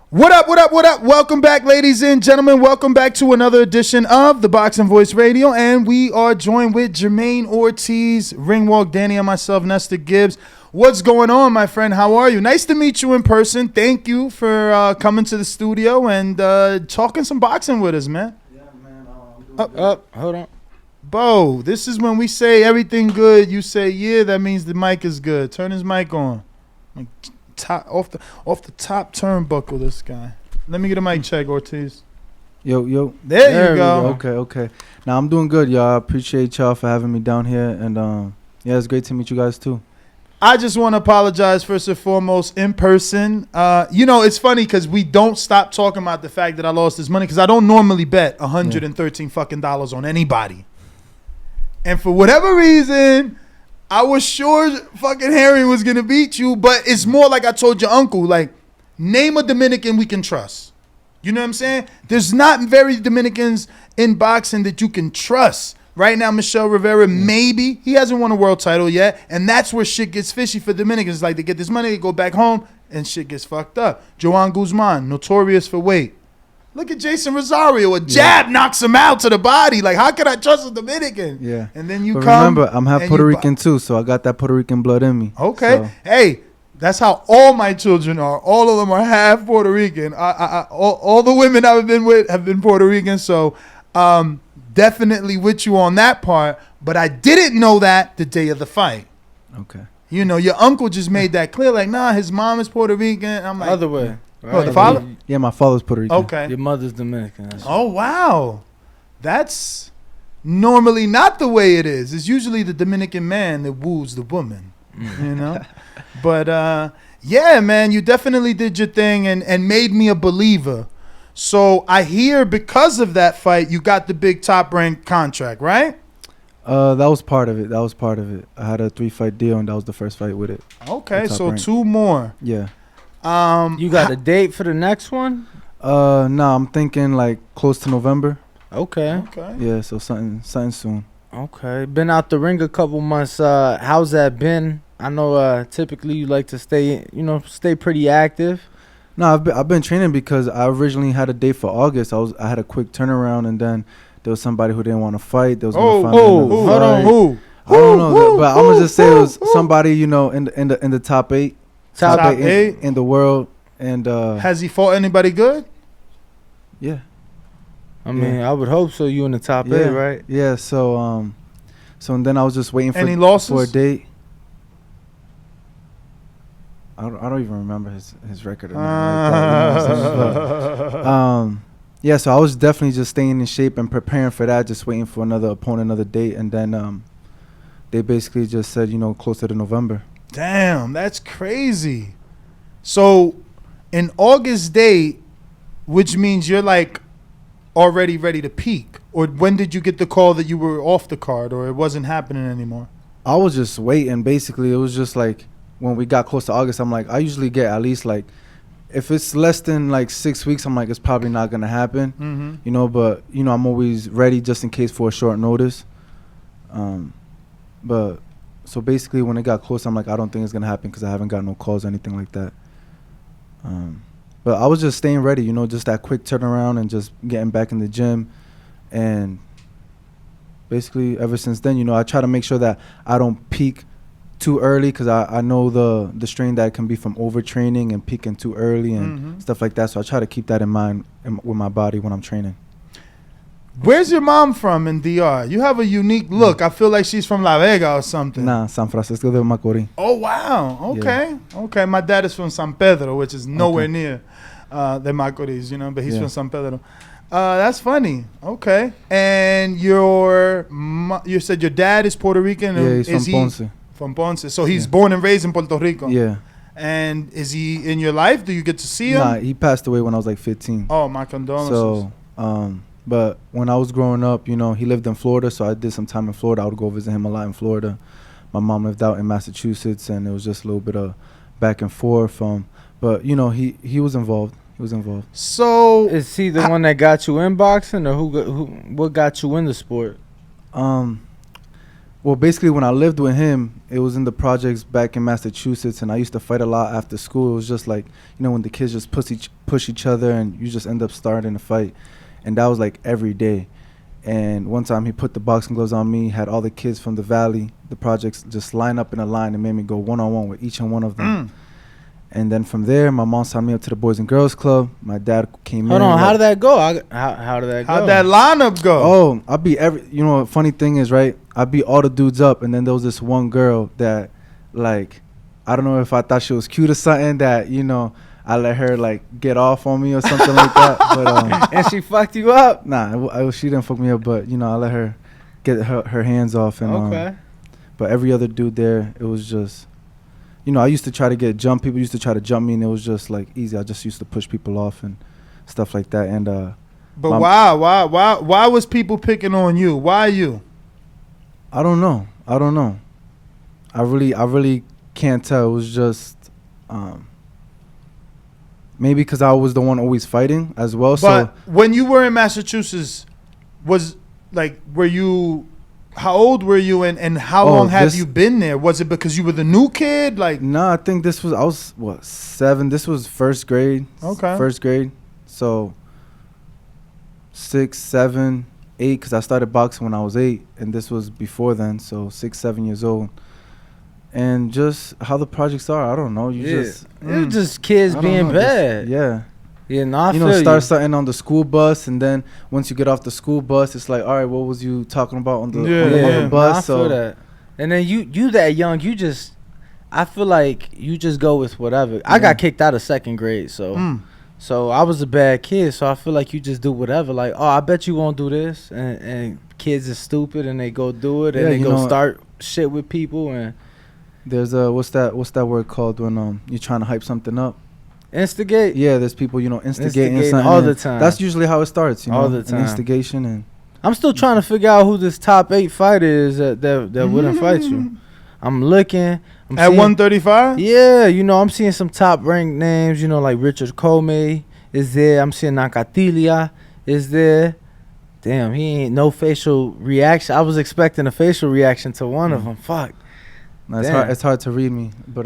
What up, what up, what up? Welcome back, ladies and gentlemen. Welcome back to another edition of the Boxing Voice Radio. And we are joined with Jamaine Ortiz, Ringwalk, Danny, and myself, Nestor Gibbs. What's going on, my friend? How are you? Nice to meet you in person. Thank you for coming to the studio and talking some boxing with us, man. Yeah, man. Hold on. Bo, this is when we say everything good. You say, yeah, that means the mic is good. Turn his mic on. Off the top turnbuckle, this guy. Let me get a mic check, Ortiz. Yo. There you go. Okay. Now, I'm doing good, y'all. I appreciate y'all for having me down here. And, yeah, it's great to meet you guys, too. I just want to apologize, first and foremost, in person. It's funny because we don't stop talking about the fact that I lost this money because I don't normally bet $113 fucking dollars on anybody. And for whatever reason, I was sure fucking Harry was going to beat you, but it's more like I told your uncle, like, name a Dominican we can trust. You know what I'm saying? There's not very Dominicans in boxing that you can trust. Right now, Michel Rivera, maybe. He hasn't won a world title yet, and that's where shit gets fishy for Dominicans. Like, they get this money, they go back home, and shit gets fucked up. Joan Guzman, notorious for weight. Look at Jason Rosario. A jab knocks him out to the body. Like, how can I trust a Dominican? Yeah. And then you but come. Remember, I'm half Puerto Rican too, so I got that Puerto Rican blood in me. Okay. So. Hey, that's how all my children are. All of them are half Puerto Rican. All the women I've been with have been Puerto Rican. So definitely with you on that part. But I didn't know that the day of the fight. Okay. You know, your uncle just made that clear. Like, nah, his mom is Puerto Rican. I'm like, other way. Right. Oh, the father? Yeah, my father's Puerto Rican. Okay. Your mother's Dominican. Oh, wow. That's normally not the way it is. It's usually the Dominican man that woos the woman, you know? But, yeah, man, you definitely did your thing and made me a believer. So I hear because of that fight, you got the big top-ranked contract, right? That was part of it. I had a 3-fight deal, and that was the first fight with it. Okay, so rank. 2 more. Yeah. You got a date for the next one? No, I'm thinking like close to November. Okay. Yeah, so something soon. Okay. Been out the ring a couple months. How's that been? I know typically you like to stay pretty active. No, I've been training because I originally had a date for August. I had a quick turnaround, and then there was somebody who didn't want to fight. There was hold on, who? I don't know, but I'm gonna just say it was somebody in the top 8. Top 8 in the world. And has he fought anybody good? Yeah. I mean, I would hope so. You in the top 8, right? Yeah. So and then I was just waiting Any losses? For a date. I don't even remember his record. Yeah. So I was definitely just staying in shape and preparing for that, just waiting for another opponent, another date, and then they basically just said, closer to November. Damn, that's crazy. So, an August date, which means you're like already ready to peak, or when did you get the call that you were off the card, or it wasn't happening anymore? I was just waiting. Basically, it was just like when we got close to August, I'm like, I usually get at least like, if it's less than like 6 weeks, I'm like, it's probably not gonna happen, But I'm always ready just in case for a short notice. But. So basically, when it got close, I'm like, I don't think it's going to happen because I haven't got no calls or anything like that. But I was just staying ready, just that quick turnaround and just getting back in the gym. And basically, ever since then, I try to make sure that I don't peak too early because I know the strain that can be from overtraining and peaking too early and stuff like that. So I try to keep that in mind with my body when I'm training. Where's your mom from in DR? You have a unique look. I feel like she's from La Vega or something. Nah, San Francisco de Macorís. Oh, wow. Okay. Yeah. Okay. My dad is from San Pedro, which is nowhere near the Macorís, but he's from San Pedro. That's funny. Okay. And you said your dad is Puerto Rican? Yeah, he's from Ponce. From Ponce. So he's born and raised in Puerto Rico? Yeah. And is he in your life? Do you get to see him? Nah, he passed away when I was like 15. Oh, my condolences. So, but when I was growing up, he lived in Florida, so I did some time in Florida. I would go visit him a lot in Florida. My mom lived out in Massachusetts, and it was just a little bit of back and forth. But he was involved. So is he the one that got you in boxing, or what got you in the sport? Well, Well, basically, when I lived with him, it was in the projects back in Massachusetts, and I used to fight a lot after school. It was just like, when the kids just push each other, and you just end up starting a fight. And that was like every day. And one time he put the boxing gloves on me, had all the kids from the valley, the projects, just line up in a line and made me go one-on-one with each and one of them. And then from there, my mom signed me up to the Boys and Girls Club. My dad came in. Hold on, how did that go? How did that go? How'd that lineup go? Oh, I beat funny thing is, right, I beat all the dudes up, and then there was this one girl that, like, I don't know if I thought she was cute or something, that, I let her, like, get off on me or something like that. But and she fucked you up? Nah, she didn't fuck me up, but, I let her get her hands off. And, okay. But every other dude there, it was just, I used to try to get jumped. People used to try to jump me, and it was just, like, easy. I just used to push people off and stuff like that. And but why was people picking on you? Why you? I don't know. I really can't tell. It was just maybe because I was the one always fighting as well. But when you were in Massachusetts, how old were you, and how long have you been there? Was it because you were the new kid? Like, no, I think I was 7. This was first grade. Okay. First grade. So 6, 7, 8, because I started boxing when I was 8, and this was before then. So 6, 7 years old. And just how the projects are, I don't know. It's just kids being bad. Yeah, no, I feel start something on the school bus, and then once you get off the school bus, it's like, all right, what was you talking about on the bus? No, I feel that. And then you that young, I feel like you just go with whatever. Yeah. I got kicked out of 2nd grade, so I was a bad kid, so I feel like you just do whatever. Like, oh, I bet you won't do this, and kids are stupid, and they go do it, and they go start shit with people. And there's what's that word called when you're trying to hype something up? Instigate. Yeah, there's people instigating something all the time. That's usually how it starts. All the time. Instigation. And I'm still trying to figure out who this top 8 fighter is that wouldn't fight you. I'm looking. At 135? Yeah, I'm seeing some top ranked names. Like Richard Comey is there. I'm seeing Nakatani is there. Damn, he ain't no facial reaction. I was expecting a facial reaction to one of them. Fuck. No, it's hard to read me, but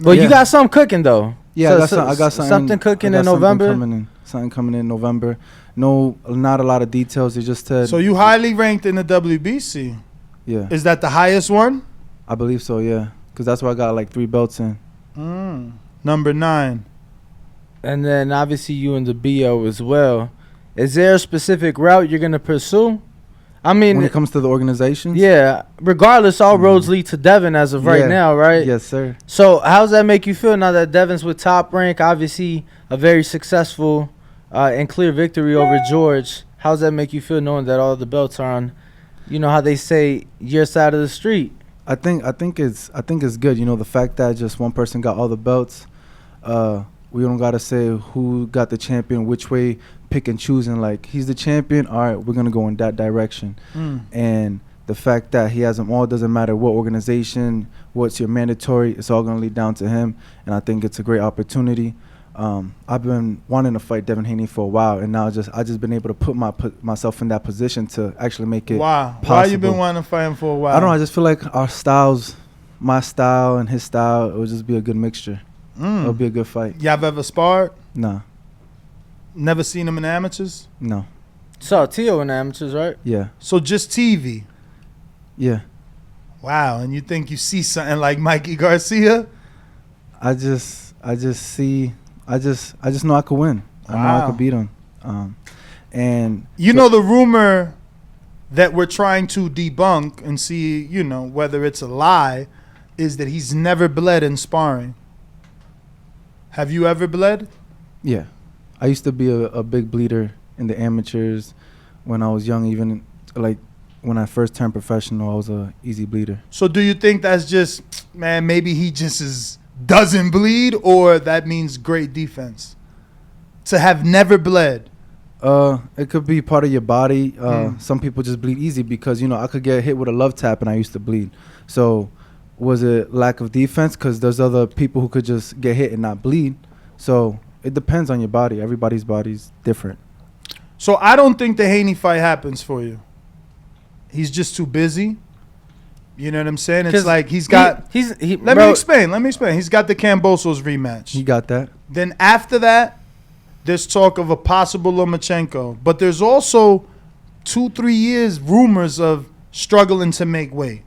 But you got something cooking though. Yeah, I got something cooking in November. Something coming in November. No, not a lot of details. They just said. So you highly ranked in the WBC. Yeah. Is that the highest one? I believe so. Yeah, because that's where I got like 3 belts in. Number 9. And then obviously you in the BO as well. Is there a specific route you're gonna pursue? I mean, when it comes to the organizations? Yeah. Regardless, all roads lead to Devin as of right now, right? Yes, sir. So how does that make you feel now that Devin's with Top Rank? Obviously, a very successful and clear victory over George. How does that make you feel knowing that all the belts are on, how they say, your side of the street? I think it's good. The fact that just one person got all the belts. We don't gotta say who got the champion, which way, pick and choose, and like he's the champion. All right, we're gonna go in that direction. And the fact that he has them all, doesn't matter what organization, what's your mandatory, it's all gonna lead down to him. And I think it's a great opportunity. I've been wanting to fight Devin Haney for a while, and now I just been able to put myself in that position to actually make it. Wow, possible. Why you been wanting to fight him for a while? I don't know. I just feel like our styles, my style and his style, it would just be a good mixture. It'll be a good fight. Y'all ever sparred? Nah. Never seen him in amateurs? No. Saw Tio in amateurs, right? Yeah. So just TV? Yeah. Wow, and you think you see something like Mikey Garcia? I just know I could win. I know I could beat him. And the rumor that we're trying to debunk and see, whether it's a lie, is that he's never bled in sparring. Have you ever bled? Yeah. I used to be a big bleeder in the amateurs when I was young. Even like when I first turned professional, I was a easy bleeder. So do you think that's just, maybe he just doesn't bleed, or that means great defense? To have never bled? It could be part of your body. Some people just bleed easy because, I could get hit with a love tap and I used to bleed. So was it lack of defense? Because there's other people who could just get hit and not bleed. So it depends on your body. Everybody's body's different. So I don't think the Haney fight happens for you. He's just too busy. You know what I'm saying? It's 'Cause like he's got. Let me explain. He's got the Kambosos rematch. He got that. Then after that, there's talk of a possible Lomachenko. But there's also 2-3 years rumors of struggling to make weight.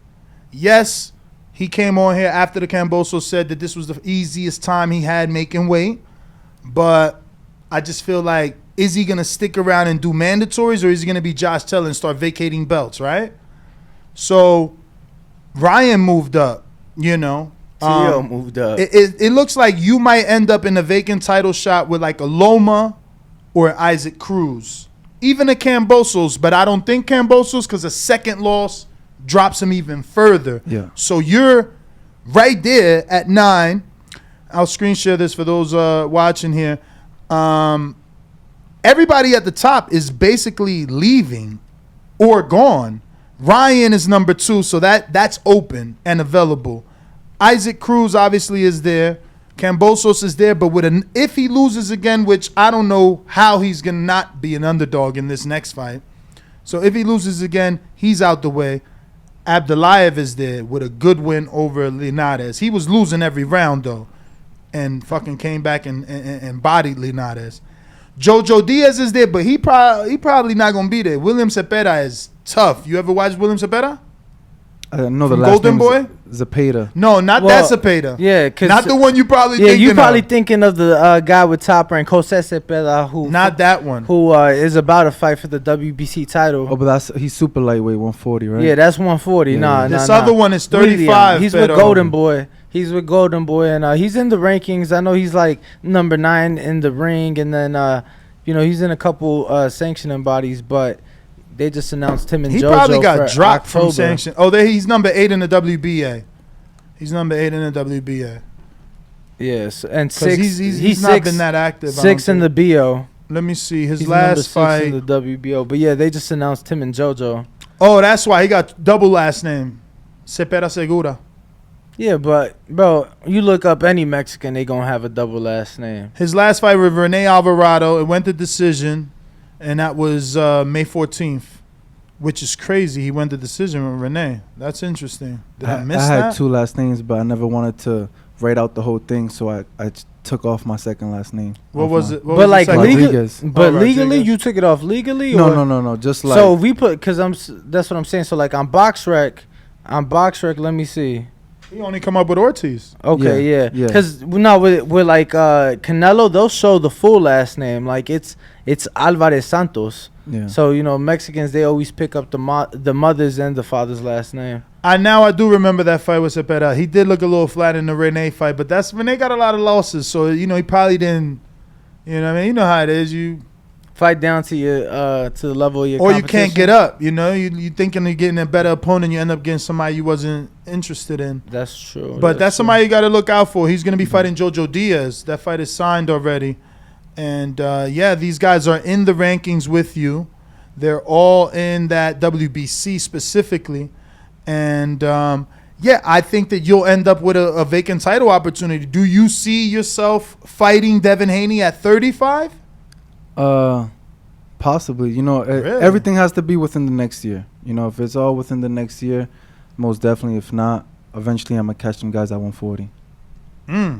Yes, he came on here after the Kambosos said that this was the easiest time he had making weight. But I just feel like, is he going to stick around and do mandatories, or is he going to be Josh Taylor and start vacating belts, right? So Ryan moved up, you know. T.O. moved up. It looks like you might end up in a vacant title shot with like a Loma or Isaac Cruz. Even a Kambosos, but I don't think Kambosos, because a second loss drops him even further. Yeah. So you're right there at 9. I'll screen share this for those watching here. Everybody at the top is basically leaving or gone. Ryan is number 2, so that's open and available. Isaac Cruz obviously is there. Kambosos is there, but if he loses again, which I don't know how he's going to not be an underdog in this next fight. So if he loses again, he's out the way. Abdulayev is there with a good win over Linares. He was losing every round, though, and fucking came back and bodied Linares. Jojo Diaz is there, but he probably not going to be there. William Cepeda is tough. You ever watch William Cepeda? No, the From last Golden name Boy? is Zapata. No, not that Cepeda. Yeah, cause not the one you probably yeah, thinking you probably of. thinking of the guy with top rank, Jose Cepeda, who Not that one. who is about to fight for the WBC title. Oh, but he's super lightweight, 140, right? Yeah, that's 140. Yeah. Nah, This nah. other one is 35. William. He's with Pero. Golden Boy. He's with Golden Boy, and he's in the rankings. I know he's like number 9 in the ring, and then he's in a couple sanctioning bodies, but they just announced him and He JoJo probably got for dropped from October. sanction. Oh, he's number 8 in the WBA. He's number 8 in the WBA. Yes, and Because 6. he's not been that active. 6 in the BO. Let me see. His He's number last 6 fight. in the WBO. But yeah, they just announced him and JoJo. Oh, that's why he got double last name. Cepeda Segura. Yeah, but bro, you look up any Mexican, they gonna have a double last name. His last fight with Rene Alvarado, it went to decision, and that was May 14th, which is crazy. He went to decision with Rene. That's interesting. Did I miss I that? had 2 last names, but I never wanted to write out the whole thing, so I took off my second last name. What was it? What But was like the second? Rodriguez. but legally, Rodriguez. you took it off legally. No, or? no. Just like So we put that's what I'm saying. So like on BoxRec, let me see. He only come up with Ortiz. Okay, yeah. Yeah. Because no, with like Canelo, they'll show the full last name. Like it's Alvarez Santos. yeah. So Mexicans, they always pick up the mother's and the father's last name. I do remember that fight with Cepeda. He did look a little flat in the Rene fight, but Rene got a lot of losses, so he probably didn't. You know what I mean? You know how it is. You Fight down to your to the level of your or you can't competition. get up. You thinking of getting a better opponent, you end up getting somebody you wasn't interested in. That's true. But that's true. somebody you got to look out for. He's going to be fighting Jojo Diaz. That fight is signed already. And, these guys are in the rankings with you. They're all in that WBC specifically. And, I think that you'll end up with a vacant title opportunity. Do you see yourself fighting Devin Haney at 35? Possibly. Really? Everything has to be within the next year. If it's all within the next year, most definitely. If not, eventually I'm gonna catch them guys at 140.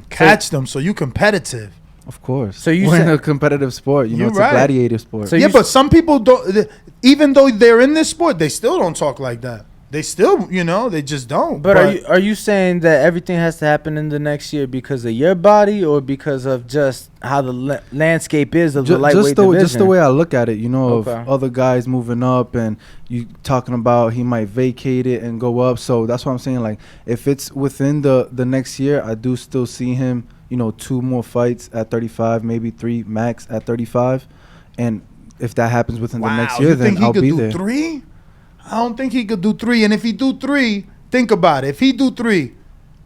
Catch them, so you competitive. Of course. So you we're in said- a competitive sport. You're It's right. a gladiator sport. So Yeah, you but some people don't. Even though they're in this sport, they still don't talk like that. They still, they just don't. But are you saying that everything has to happen in the next year because of your body or because of just how the landscape is of the lightweight division? Just the way I look at it, of Okay. other guys moving up and you talking about he might vacate it and go up. So that's what I'm saying. Like if it's within the next year, I do still see him, 2 more fights at 35, maybe 3 max at 35. And if that happens within the next year, then I'll be there. 3? I don't think he could do 3. And if he do 3, think about it. If he do 3,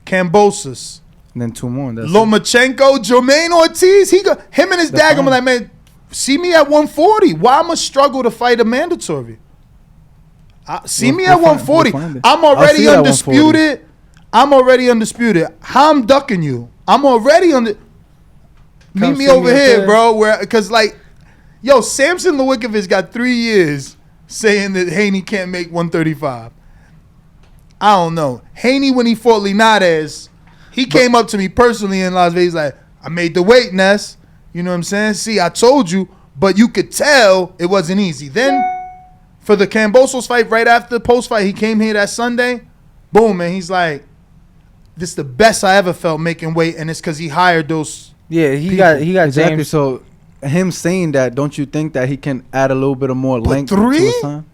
Kambosos, And then 2 more. That's it. Lomachenko, Jamaine Ortiz, him and his dad gonna be like, man, see me at 140. Why I'ma struggle to fight a mandatory? See me at 140. we'll find it. I'm I'll already see you at undisputed. I'm already undisputed. How I'm ducking you? I'm already Meet me see over me up here, there. bro. Because Samson Lewickovic got 3 years saying that Haney can't make 135. I don't know. Haney, when he fought Linares, he came up to me personally in Las Vegas like, I made the weight, Ness. You know what I'm saying? See, I told you, but you could tell it wasn't easy. Then for the Kambosos fight, right after the post-fight, he came here that Sunday. Boom, and he's like, this is the best I ever felt making weight, and it's because he hired those he people. got Exactly. James. So him saying that, don't you think that he can add a little bit of more But length 3? to his time?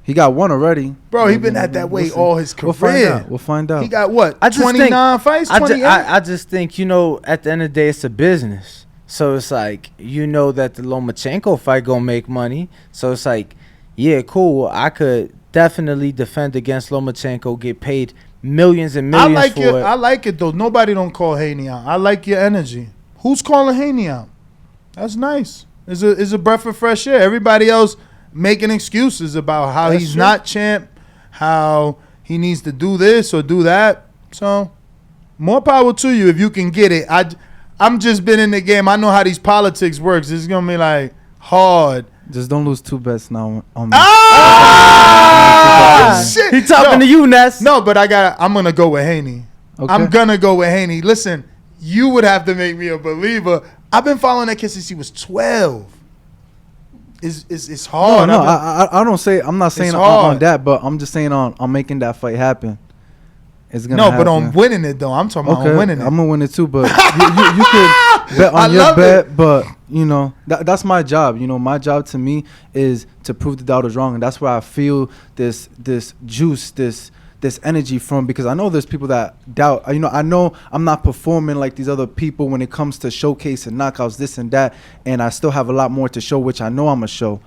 He got 1 already. Bro, he been at that weight all his career. We'll find out. He got what? I just 29 fights? 28? I just think, at the end of the day, it's a business. So it's like, that the Lomachenko fight gonna make money. So it's like, yeah, cool. I could definitely defend against Lomachenko, get paid millions and millions for it. I like it though. Nobody don't call Haney out. I like your energy. Who's calling Haney out? That's nice. It's a breath of fresh air. Everybody else making excuses about how he's not champ, how he needs to do this or do that. So more power to you if you can get it. I'm just been in the game. I know how these politics works. It's gonna be like hard. Just don't lose 2 bets now on me. Shit. He talking to you, Ness. No, but I'm gonna go with Haney. Okay. I'm gonna go with Haney. Listen, you would have to make me a believer. I've been following that kid since he was 12. It's hard. No, I don't say. I'm not saying on that, but I'm just saying on making that fight happen. It's gonna happen. But on winning it though. I'm talking about on winning it. I'm gonna win it too, but you could bet on your bet. But that's my job. My job to me is to prove the doubters wrong, and that's where I feel this juice, this energy from, because I know there's people that doubt. I know I'm not performing like these other people when it comes to showcasing knockouts, this and that, and I still have a lot more to show, which I know I'm a show.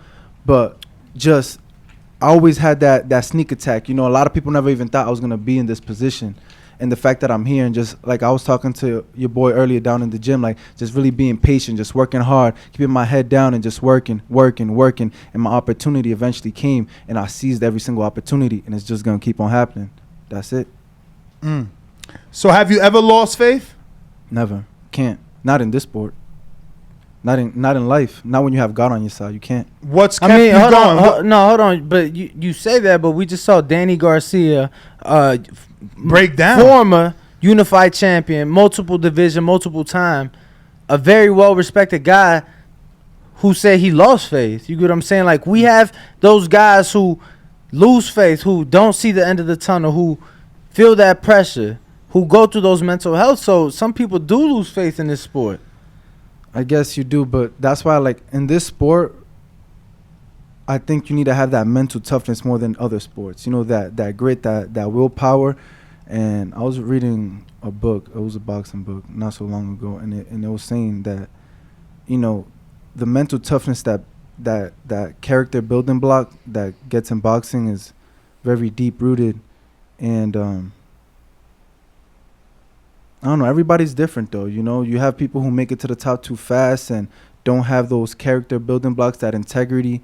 But just I always had that sneak attack. A lot of people never even thought I was gonna be in this position, and the fact that I'm here and just like I was talking to your boy earlier down in the gym, like just really being patient, just working hard, keeping my head down, and just working, and my opportunity eventually came, and I seized every single opportunity, and it's just gonna keep on happening. That's it. So have you ever lost faith? Never. Can't. Not in this sport. Not in life. Not when you have God on your side. You can't. What's kept you going? Hold on. But you say that, but we just saw Danny Garcia break down. Former unified champion, multiple division, multiple time, a very well-respected guy who said he lost faith. You get what I'm saying? Like, we have those guys who lose faith, who don't see the end of the tunnel, who feel that pressure, who go through those mental health. So some people do lose faith in this sport. I guess you do, but that's why, like, in this sport, I think you need to have that mental toughness more than other sports. That grit, that willpower. And I was reading a book. It was a boxing book not so long ago, and it was saying that, the mental toughness that character building block that gets in boxing is very deep rooted, and I don't know. Everybody's different, though. You have people who make it to the top too fast and don't have those character building blocks, that integrity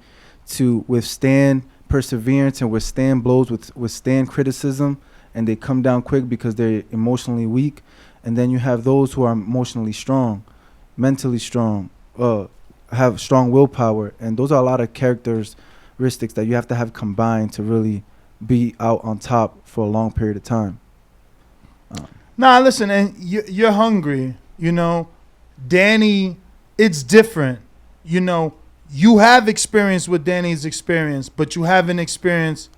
to withstand perseverance and withstand blows, withstand criticism, and they come down quick because they're emotionally weak. And then you have those who are emotionally strong, mentally strong, have strong willpower, and those are a lot of characteristics that you have to have combined to really be out on top for a long period of time. Nah, listen, and you're hungry. Danny, it's different. You have experience with Danny's experience, but you haven't experienced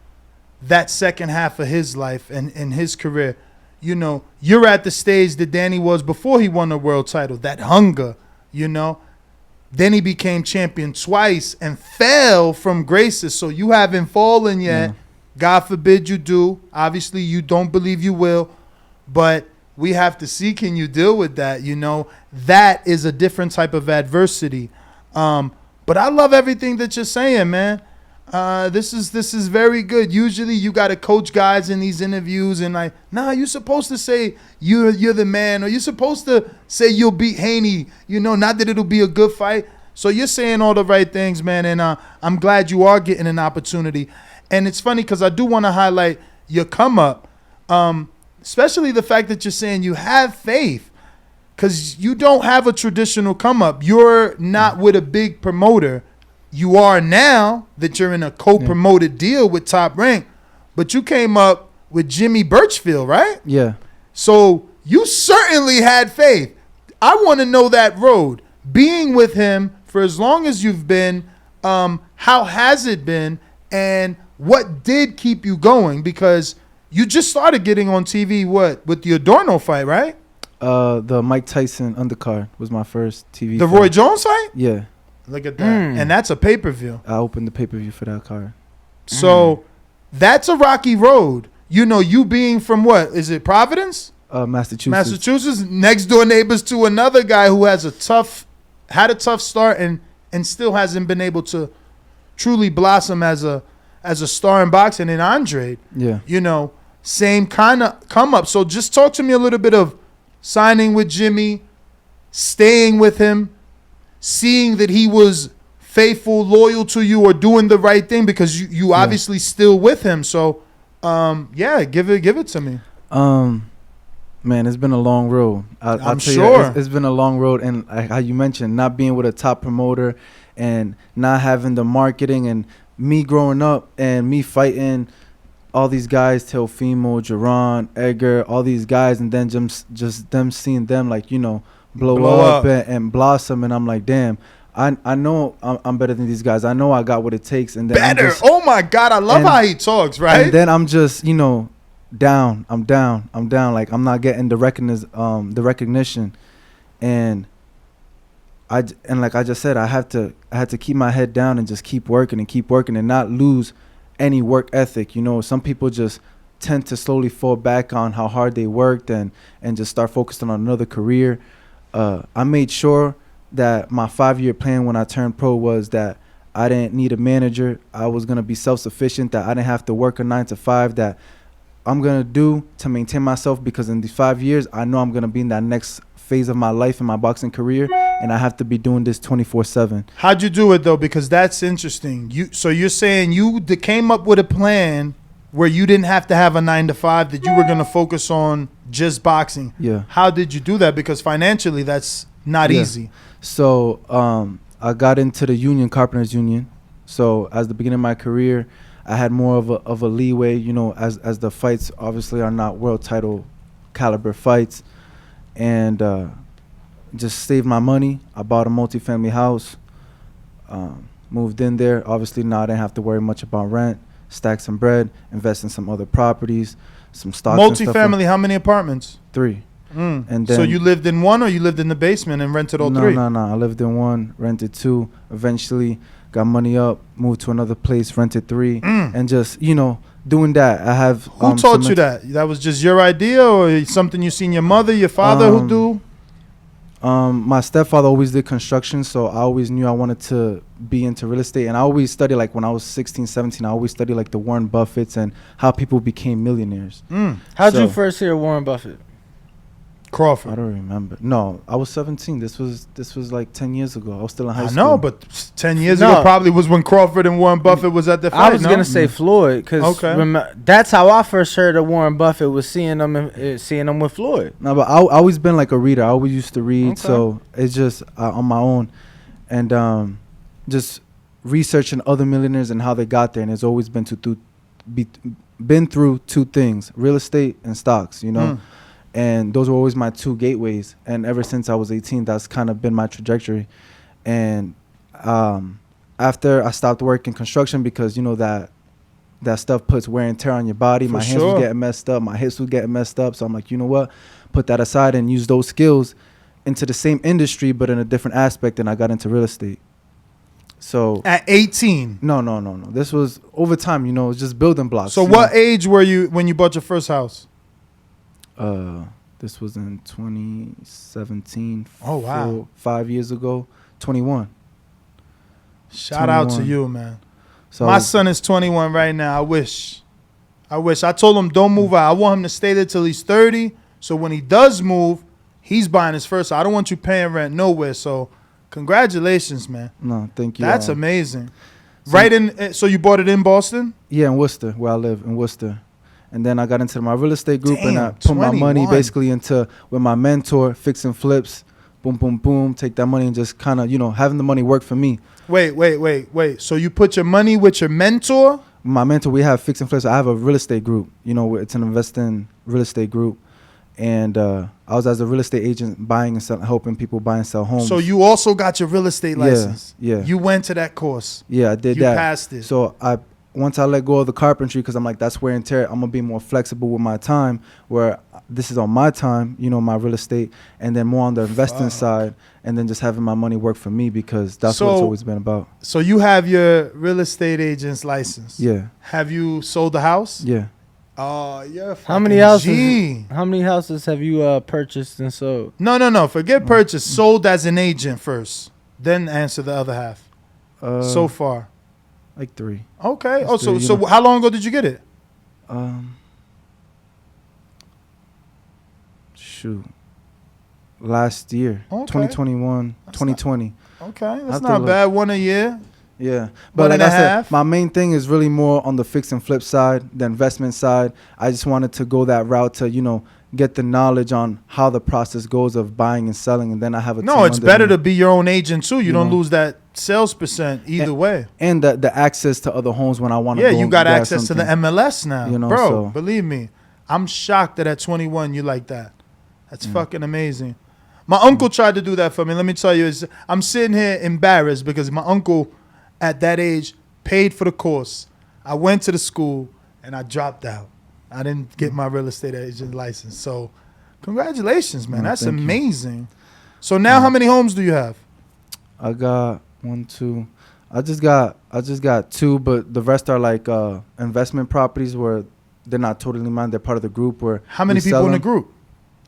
that second half of his life and his career. You're at the stage that Danny was before he won the world title, that hunger, Then he became champion twice and fell from graces. So you haven't fallen yet. Yeah. God forbid you do. Obviously, you don't believe you will. But we have to see, can you deal with that? That is a different type of adversity. But I love everything that you're saying, man. This is very good. Usually you got to coach guys in these interviews and like, nah, you're supposed to say you're the man, or you're supposed to say you'll beat Haney, not that it'll be a good fight. So you're saying all the right things, man, and I'm glad you are getting an opportunity. And it's funny because I do want to highlight your come up, especially the fact that you're saying you have faith, because you don't have a traditional come up. You're not with a big promoter. You are now that you're in a co-promoted deal with Top Rank, but you came up with Jimmy Birchfield, right? Yeah. So you certainly had faith. I want to know that road. Being with him for as long as you've been, how has it been, and what did keep you going? Because you just started getting on TV, with the Adorno fight, right? The Mike Tyson undercard was my first TV. The fight. Roy Jones fight? Yeah. Look at that. And that's a pay-per-view. I opened the pay-per-view for that card. So that's a rocky road. You know, you being from what? Is it Providence? Massachusetts. Next door neighbors to another guy who has had a tough start and still hasn't been able to truly blossom as a star in boxing. And Andre, Yeah. you know, same kind of come up. So just talk to me a little bit of signing with Jimmy, staying with him, seeing that he was faithful, loyal to you, or doing the right thing, because you obviously still with him. So, give it to me. Man, it's been a long road. I'll tell sure. you, it's been a long road, and how you mentioned, not being with a top promoter and not having the marketing, and me growing up and me fighting all these guys, Teofimo, Jerron, Edgar, all these guys, and then just them seeing them, like, you know, blow up. And blossom, and I'm like, damn, I know I'm better than these guys. I know I got what it takes. And then better. Oh my God, I love how he talks, right? And then I'm just, you know, down. I'm down. Like, I'm not getting the recognition, and like I just said, I had to keep my head down and just keep working and not lose any work ethic. You know, some people just tend to slowly fall back on how hard they worked and just start focusing on another career. I made sure that my 5-year plan when I turned pro was that I didn't need a manager. I was going to be self-sufficient, that I didn't have to work a 9 to 5, that I'm going to do to maintain myself, because in these 5 years, I know I'm going to be in that next phase of my life in my boxing career, and I have to be doing this 24/7. How'd you do it, though? Because that's interesting. So you're saying you came up with a plan where you didn't have to have a 9 to 5, that you were going to focus on just boxing. Yeah. How did you do that? Because financially, that's not easy. So I got into the union, Carpenters Union. So as the beginning of my career, I had more of a leeway, you know, as the fights obviously are not world title caliber fights, and just saved my money. I bought a multifamily house, moved in there. Obviously now I didn't have to worry much about rent, stack some bread, invest in some other properties, some stocks. Multifamily, how many apartments? 3. And then, so you lived in one, or you lived in the basement and rented all 3? No. I lived in 1, rented 2. Eventually got money up, moved to another place, rented 3, and just, you know, doing that. I have. Who taught you that? That was just your idea, or something you seen your mother, your father who do? My stepfather always did construction, so I always knew I wanted to be into real estate. And I always studied, like when I was 16, 17, I always studied like the Warren Buffetts and how people became millionaires. How'd you first hear Warren Buffett? Crawford. I don't remember. No, I was 17. This was like 10 years ago. I was still in high school. I know, but 10 years ago probably was when Crawford and Warren Buffett was at the fight. I was gonna say Floyd, because that's how I first heard of Warren Buffett, was seeing him with Floyd. No, but I always been like a reader. I always used to read, so it's just on my own, and just researching other millionaires and how they got there. And it's always been been through 2 things: real estate and stocks. You know. And those were always my 2 gateways. And ever since I was 18, that's kind of been my trajectory. And after I stopped working construction, because, you know, that stuff puts wear and tear on your body. My hands was getting messed up. My hips was getting messed up. So I'm like, you know what? Put that aside and use those skills into the same industry, but in a different aspect. And I got into real estate. So at 18? No. This was over time, you know, it was just building blocks. So what age were you when you bought your first house? This was in 2017. Oh, wow. 5 years ago. 21. Shout out to you, man. So my son is 21 right now. I wish. I told him don't move out. I want him to stay there till he's 30. So when he does move, he's buying his first. I don't want you paying rent nowhere. So congratulations, man. No, thank you. That's amazing. So you bought it in Boston? Yeah, in Worcester, where I live, in Worcester. And then I got into my real estate group, and I put 21. my money basically into, with my mentor, fixing flips, boom, boom, boom, take that money and just kind of, you know, having the money work for me. Wait. So you put your money with your mentor? my mentor, we have fix and flips. I have a real estate group. You know, it's an investing real estate group. And I was as a real estate agent buying and selling, helping people buy and sell homes. So you also got your real estate license? Yeah. You went to that course? Yeah, I did you that. You passed it? So once I let go of the carpentry, because I'm like, that's wear and tear, I'm going to be more flexible with my time, where this is on my time, you know, my real estate, and then more on the investing side, and then just having my money work for me, because that's what it's always been about. So you have your real estate agent's license? Yeah. Have you sold the house? Yeah. Oh, you're a fucking How many houses? G. How many houses have you purchased and sold? No. Forget purchase. Sold as an agent first. Then answer the other half. So far. Like 3. Okay. That's three, So how long ago did you get it? Shoot. Last year. Okay. 2021, That's 2020. Okay. That's not bad. 1 a year. Yeah. But like I said, my main thing is really more on the fix and flip side, the investment side. I just wanted to go that route to, you know, get the knowledge on how the process goes of buying and selling, and then I have a team. No, it's better to be your own agent too. You don't lose that sales percent either way. And the access to other homes when I want to. Yeah, you got access to the MLS now, you know, bro. so. Believe me, I'm shocked that at 21 you like that. That's fucking amazing. My uncle tried to do that for me. Let me tell you, I'm sitting here embarrassed because my uncle, at that age, paid for the course. I went to the school and I dropped out. I didn't get my real estate agent license. So, congratulations, man. That's amazing. So now, how many homes do you have? I got 1, 2. I just got 2, but the rest are like investment properties where they're not totally mine. They're part of the group. Where how many people in the group?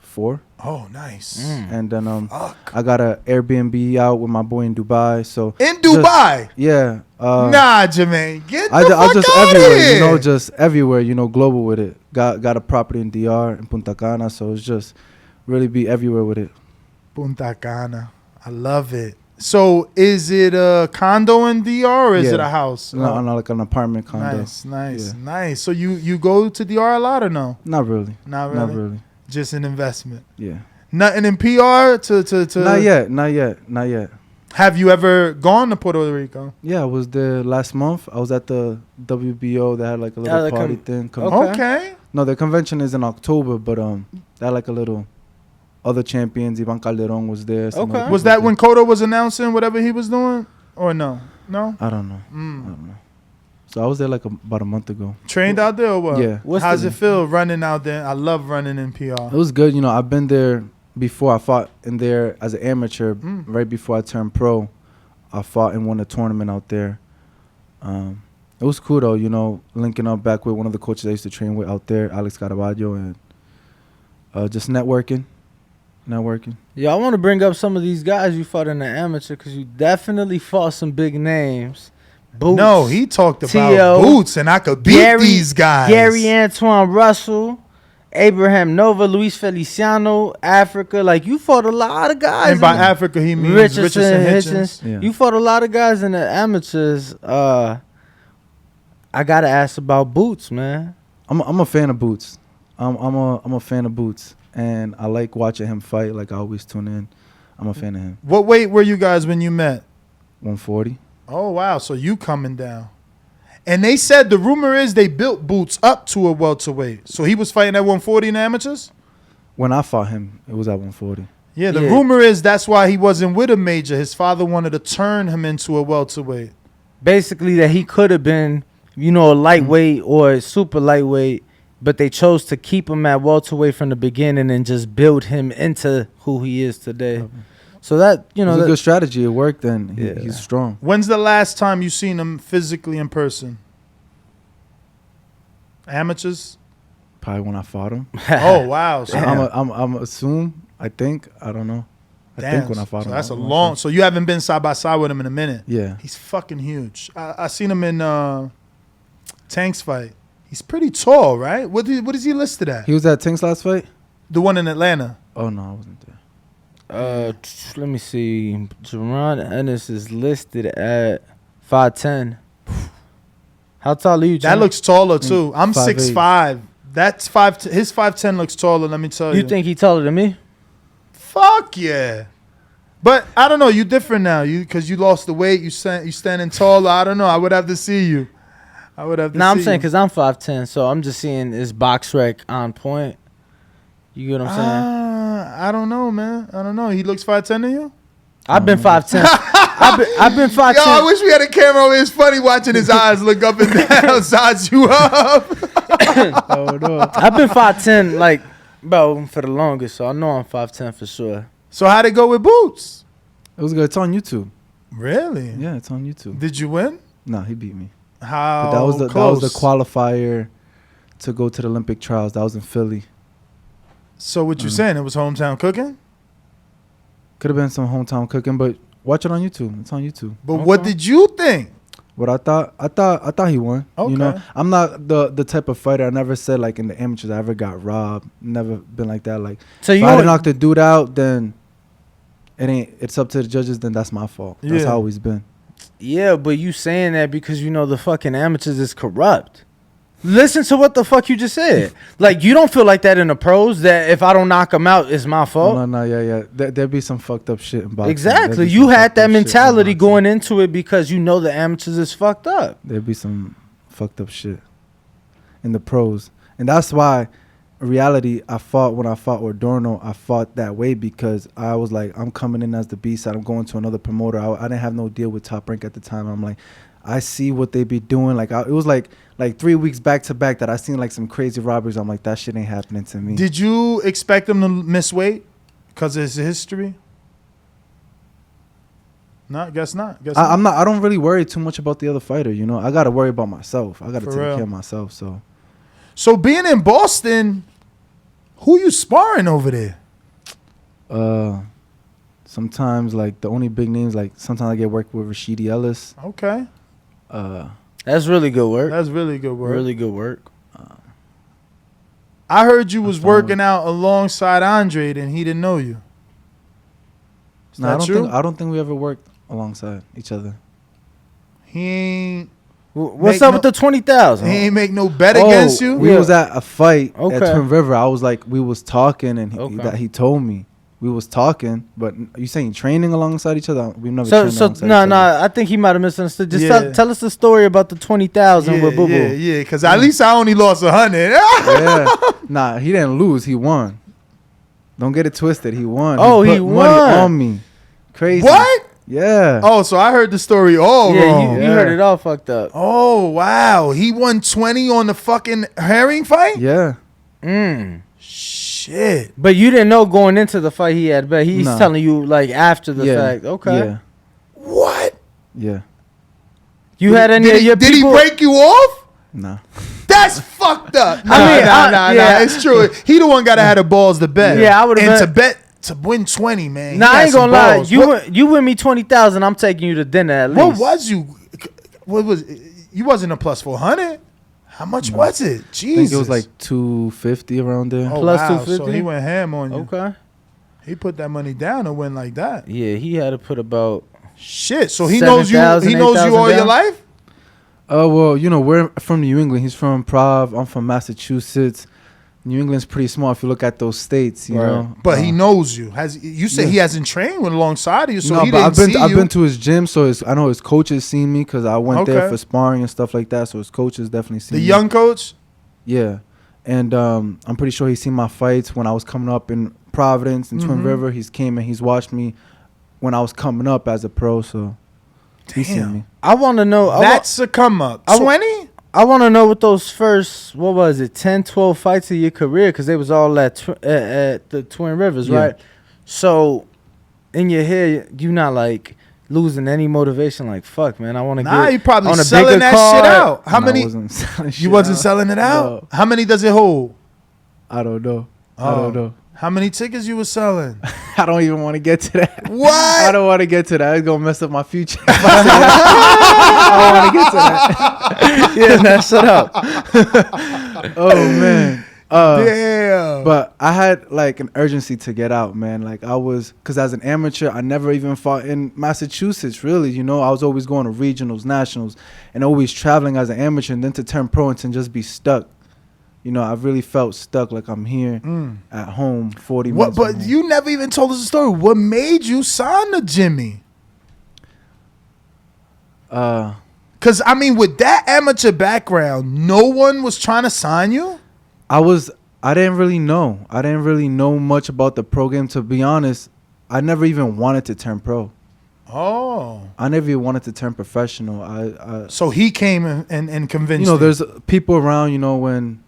4. Oh, nice. And then I got a Airbnb out with my boy in Dubai. So in Dubai? Yeah. Nah, Jamaine, get the fuck just out everywhere, here. You know, just everywhere, you know, global with it. Got a property in DR, in Punta Cana, so it's just really be everywhere with it. Punta Cana. I love it. So is it a condo in DR or is it a house? No, like an apartment condo. Nice. So you go to DR a lot or no? Not really. Not really. Just an investment. Yeah. Nothing in PR to. Not yet. Have you ever gone to Puerto Rico? Yeah, I was there last month. I was at the WBO. They had like a little party thing. Okay. No, the convention is in October, but they had like a little other champions. Ivan Calderon was there. Okay. Was that when Cotto was announcing whatever he was doing, or no? No. I don't know. So I was there like about a month ago. Trained out there or what? Yeah. How's it feel running out there? I love running in PR. It was good. You know, I've been there before. I fought in there as an amateur right before I turned pro. I fought and won a tournament out there. It was cool though, you know, linking up back with one of the coaches I used to train with out there, Alex Caraballo, and just networking. Yeah, I want to bring up some of these guys you fought in the amateur because you definitely fought some big names. Boots, no, he talked about Boots, and I could beat these guys. Gary Antoine Russell, Abraham Nova, Luis Feliciano, Africa. Like, you fought a lot of guys. And by Africa, he means Richardson Hitchens. Yeah. You fought a lot of guys in the amateurs. I got to ask about Boots, man. I'm a fan of Boots. I'm a fan of Boots. And I like watching him fight. Like, I always tune in. I'm a fan of him. What weight were you guys when you met? 140. Oh, wow. So you coming down. And they said the rumor is they built Boots up to a welterweight. So he was fighting at 140 in amateurs? When I fought him, it was at 140. Yeah, the rumor is that's why he wasn't with a major. His father wanted to turn him into a welterweight. Basically, that he could have been, you know, a lightweight or a super lightweight, but they chose to keep him at welterweight from the beginning and just build him into who he is today. So that, you know, it was a good strategy. It worked, and he's strong. When's the last time you seen him physically in person? Amateurs? Probably when I fought him. Oh, wow. So I'm assume. I think. I don't know. I think when I fought him. That's a long. So you haven't been side by side with him in a minute. Yeah. He's fucking huge. I seen him in Tank's fight. He's pretty tall, right? What is he listed at? He was at Tank's last fight? The one in Atlanta. Oh, no, I wasn't there. Let me see. Jerron Ennis is listed at 5'10". How tall are you, Jim? That looks taller, too. I'm 6'5". That's 5'10". His 5'10" looks taller, let me tell you. You think he taller than me? Fuck yeah. But I don't know. You different now. Because you lost the weight. You standing taller. I don't know. I would have to see you. I would have to Nah, I'm see saying him. because I'm 5'10", so I'm just seeing is box rec on point. You get what I'm saying? I don't know, man. I don't know. He looks 5'10" to you? I've been 5'10". I've been 5'10". Yo, I wish we had a camera over here. It's funny watching his eyes look up and down, size you up. Oh no. I've been 5'10", like, bro, for the longest, so I know I'm 5'10" for sure. So how'd it go with Boots? It was good. It's on YouTube. Really? Yeah, it's on YouTube. Did you win? Nah, he beat me. How But that was the close? qualifier to go to the Olympic trials. That was in Philly. So what you saying? It was hometown cooking? Could have been some hometown cooking, but watch it on YouTube. It's on YouTube. But what did you think? What I thought he won. Okay. You know, I'm not the type of fighter. I never said like in the amateurs I ever got robbed. Never been like that. Like So if you I don't- didn't knock the dude out, then it's up to the judges. Then that's my fault. That's Yeah. how always been. Yeah, but you saying that because you know the fucking amateurs is corrupt. Listen to what the fuck you just said. Like, you don't feel like that in the pros, that if I don't knock them out, it's my fault? No, yeah. There'd be some fucked up shit in boxing. Exactly. There'd be You some had fucked that up shit in mentality boxing. going into it because you know the amateurs is fucked up. There'd be some fucked up shit in the pros. And that's why, in reality, when I fought Ordorno, I fought that way because I was like, I'm coming in as the B-side. I'm going to another promoter. I didn't have no deal with Top Rank at the time. I'm like, I see what they be doing. Like, it was like 3 weeks back to back that I seen like some crazy robberies. I'm like, that shit ain't happening to me. Did you expect him to miss weight because of his history? No, guess not. Guess I'm not. I don't really worry too much about the other fighter. You know, I gotta worry about myself. I gotta For take real. care of myself. So So being in Boston, who you sparring over there? sometimes like the only big names, like sometimes I get worked with Rashidi Ellis. Okay, That's really good work. that's really good work. Really good work. I heard you was found- working out alongside Andre, and he didn't know you. Is No, that true? I don't think we ever worked alongside each other. He ain't. What's Make up with the 20,000? He ain't make no bet Oh, against you. We Yeah. was at a fight Okay. at Twin River. I was like, we was talking, and Okay. he told me we was talking. But you saying training alongside each other? We've never So trained so alongside no, each other. I think he might have misunderstood. Just Yeah. tell us the story about the 20,000 with Boo Boo. Yeah. Because at least I only lost 100. Yeah, nah, he didn't lose. He won. Don't get it twisted. He won. Oh, he put money won. on me. Crazy. What? Yeah. Oh, so I heard the story all Yeah, wrong. you heard it all fucked up. Oh wow, he won 20 on the fucking herring fight. Yeah. Shit. But you didn't know going into the fight he had bet. He's Nah. telling you like after the Yeah. fact. Okay. Yeah. What? Yeah. You had any Did of he, your did he people? break you off? Nah. That's fucked up. Nah, I mean, nah. yeah. It's true. He the one gotta have the balls to bet. Yeah, I would've And bet- to bet to win 20, man. Nah, he I had ain't some gonna lie. balls. You win me 20,000. I'm taking you to dinner at least. What was you? What was you? Wasn't a plus 400? How much was it? Jesus. I think it was like 250 around there. oh, plus wow. 250? So he went ham on you. Okay. He put that money down to win like that. Yeah, he had to put about. Shit. So he knows you. 7,000, He knows you 8,000 all your down? life. Well, you know, we're from New England. He's from Prov. I'm from Massachusetts. New England's pretty small if you look at those states, you Right. know. But he knows you. Has you said Yeah. he hasn't trained with alongside of you, so no, he but didn't see I've you. been to his gym, so I know his coaches seen me because I went there Okay. for sparring and stuff like that. So his coaches definitely seen the me. young coach. Yeah, and I'm pretty sure he's seen my fights when I was coming up in Providence and Twin Mhm. River. He's came and he's watched me when I was coming up as a pro. So he's seen Damn. me. I want to know. That's a come up. I wa- 20. I want to know what those first, what was it, 10, 12 fights of your career, because they was all at the Twin Rivers, Yeah. right? So, in your head, you not like losing any motivation. Like, fuck, man, I want to Nah, get you probably on a selling bigger that card. shit out. How No, I many? wasn't selling You shit wasn't out. selling it out. No. How many does it hold? I don't know. I Oh. don't know. How many tickets you were selling? I don't even want to get to that. What? I don't want to get to that. It's gonna mess up my future. If I say that. I don't want to get to that. Yeah, that shut up. Oh man. Damn. But I had like an urgency to get out, man. Like cause as an amateur, I never even fought in Massachusetts, really. You know, I was always going to regionals, nationals, and always traveling as an amateur. And then to turn pro and to just be stuck. You know, I really felt stuck, like I'm here at home, 40 What? minutes. from But home. you never even told us the story. What made you sign to Jimmy? Because, I mean, with that amateur background, no one was trying to sign you? I didn't really know. I didn't really know much about the pro game. To be honest, I never even wanted to turn pro. Oh. I never even wanted to turn professional. So he came and convinced you. You know, there's people around, you know, when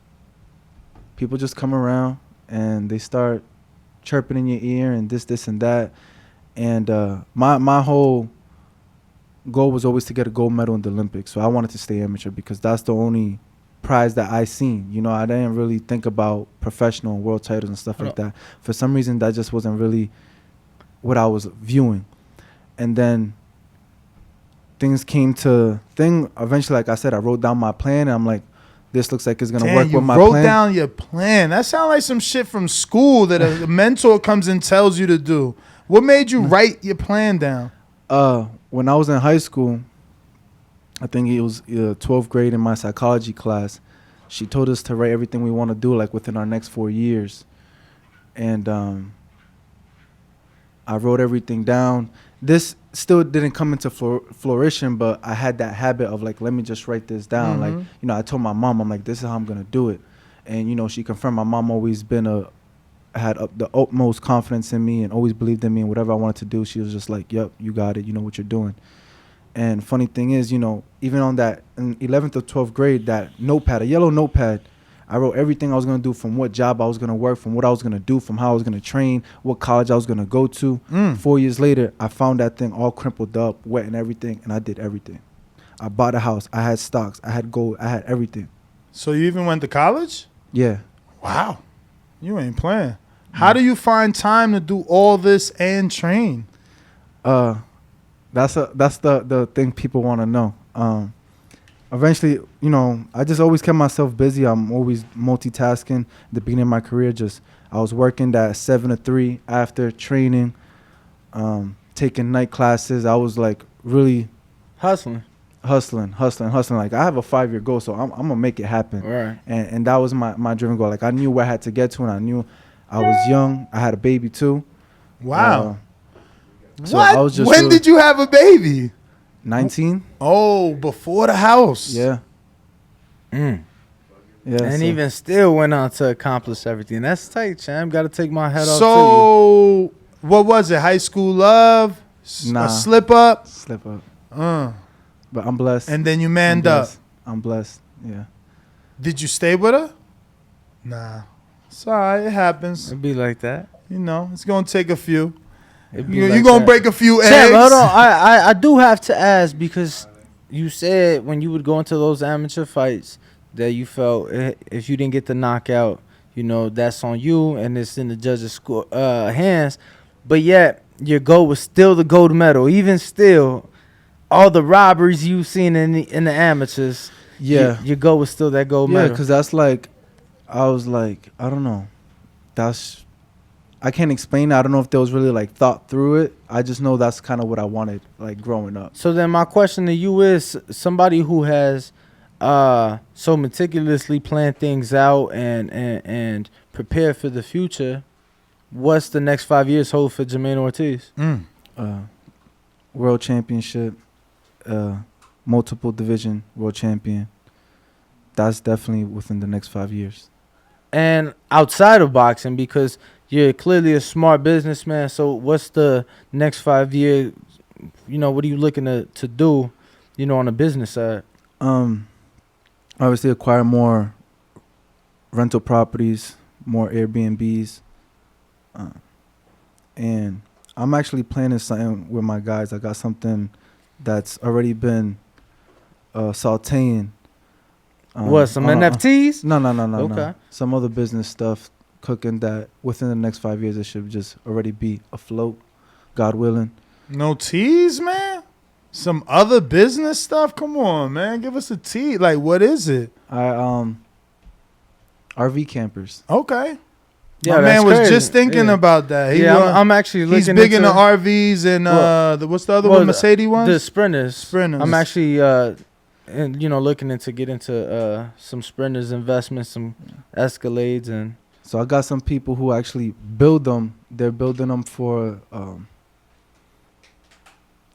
people just come around and they start chirping in your ear and this, and that. And my whole goal was always to get a gold medal in the Olympics. So I wanted to stay amateur because that's the only prize that I seen. You know, I didn't really think about professional and world titles and stuff like that. For some reason, that just wasn't really what I was viewing. And then eventually, like I said, I wrote down my plan, and I'm like, this looks like it's going to work with my plan. You wrote down your plan. That sounds like some shit from school that a mentor comes and tells you to do. What made you write your plan down? When I was in high school, I think it was 12th grade in my psychology class, she told us to write everything we want to do, like, within our next 4 years. And I wrote everything down. This still didn't come into fruition, but I had that habit of, like, let me just write this down. Like, you know, I told my mom, I'm like, this is how I'm going to do it. And, you know, she confirmed. My mom always had the utmost confidence in me and always believed in me, and whatever I wanted to do, she was just like, yep, you got it. You know what you're doing. And funny thing is, you know, even on that in 11th or 12th grade, that notepad, a yellow notepad, I wrote everything I was going to do, from what job I was going to work, from what I was going to do, from how I was going to train, what college I was going to go to. 4 years later, I found that thing all crumpled up, wet and everything, and I did everything. I bought a house. I had stocks. I had gold. I had everything. So you even went to college? Yeah. Wow. You ain't playing. How do you find time to do all this and train? That's the thing people want to know. Eventually, you know, I just always kept myself busy. I'm always multitasking. At the beginning of my career, I was working that 7 to 3 after training, taking night classes. I was like really hustling. Like, I have a 5-year goal, so I'm gonna make it happen. Right. And that was my driven goal. Like, I knew where I had to get to, and I knew I was young. I had a baby too. Wow. So what? I was just when did you have a baby? 19. Oh, before the house. Yeah. Yeah. And even still went on to accomplish everything. That's tight, champ. Got to take my head off. So, what was it? High school love? Nah. A slip up? Slip up. But I'm blessed. And then you manned up. I'm blessed. Yeah. Did you stay with her? Nah. Sorry, it happens. It'd be like that. You know, it's gonna take a few. You're like gonna break a few eggs. Champ, hold on. I do have to ask, because you said when you would go into those amateur fights that you felt if you didn't get the knockout, you know, that's on you and it's in the judges' hands. But yet your goal was still the gold medal. Even still, all the robberies you've seen in the amateurs. Yeah. Your goal was still that gold medal. Yeah, because that's like, I was like, I don't know. I can't explain it. I don't know if there was really like thought through it. I just know that's kind of what I wanted, like, growing up. So then my question to you is, somebody who has so meticulously planned things out and prepared for the future, what's the next 5 years hold for Jamaine Ortiz? World championship, multiple division world champion. That's definitely within the next 5 years. And outside of boxing, because you're clearly a smart businessman, so what's the next 5 year, you know, what are you looking to do, you know, on the business side? Obviously acquire more rental properties, more Airbnbs. And I'm actually planning something with my guys. I got something that's already been sauteing. What, some NFTs? No. Okay. Some other business stuff cooking that within the next 5 years it should just already be afloat, God willing. No tease, man? Some other business stuff? Come on, man. Give us a tease. Like, what is it? RV campers. Okay. Yeah, my man was crazy. just thinking about that. I'm actually looking. He's big into RVs and what's the other one? Mercedes one? The Sprinters. I'm actually and you know, looking into get into some Sprinters investments, some Escalades, and so I got some people who actually build them. They're building them for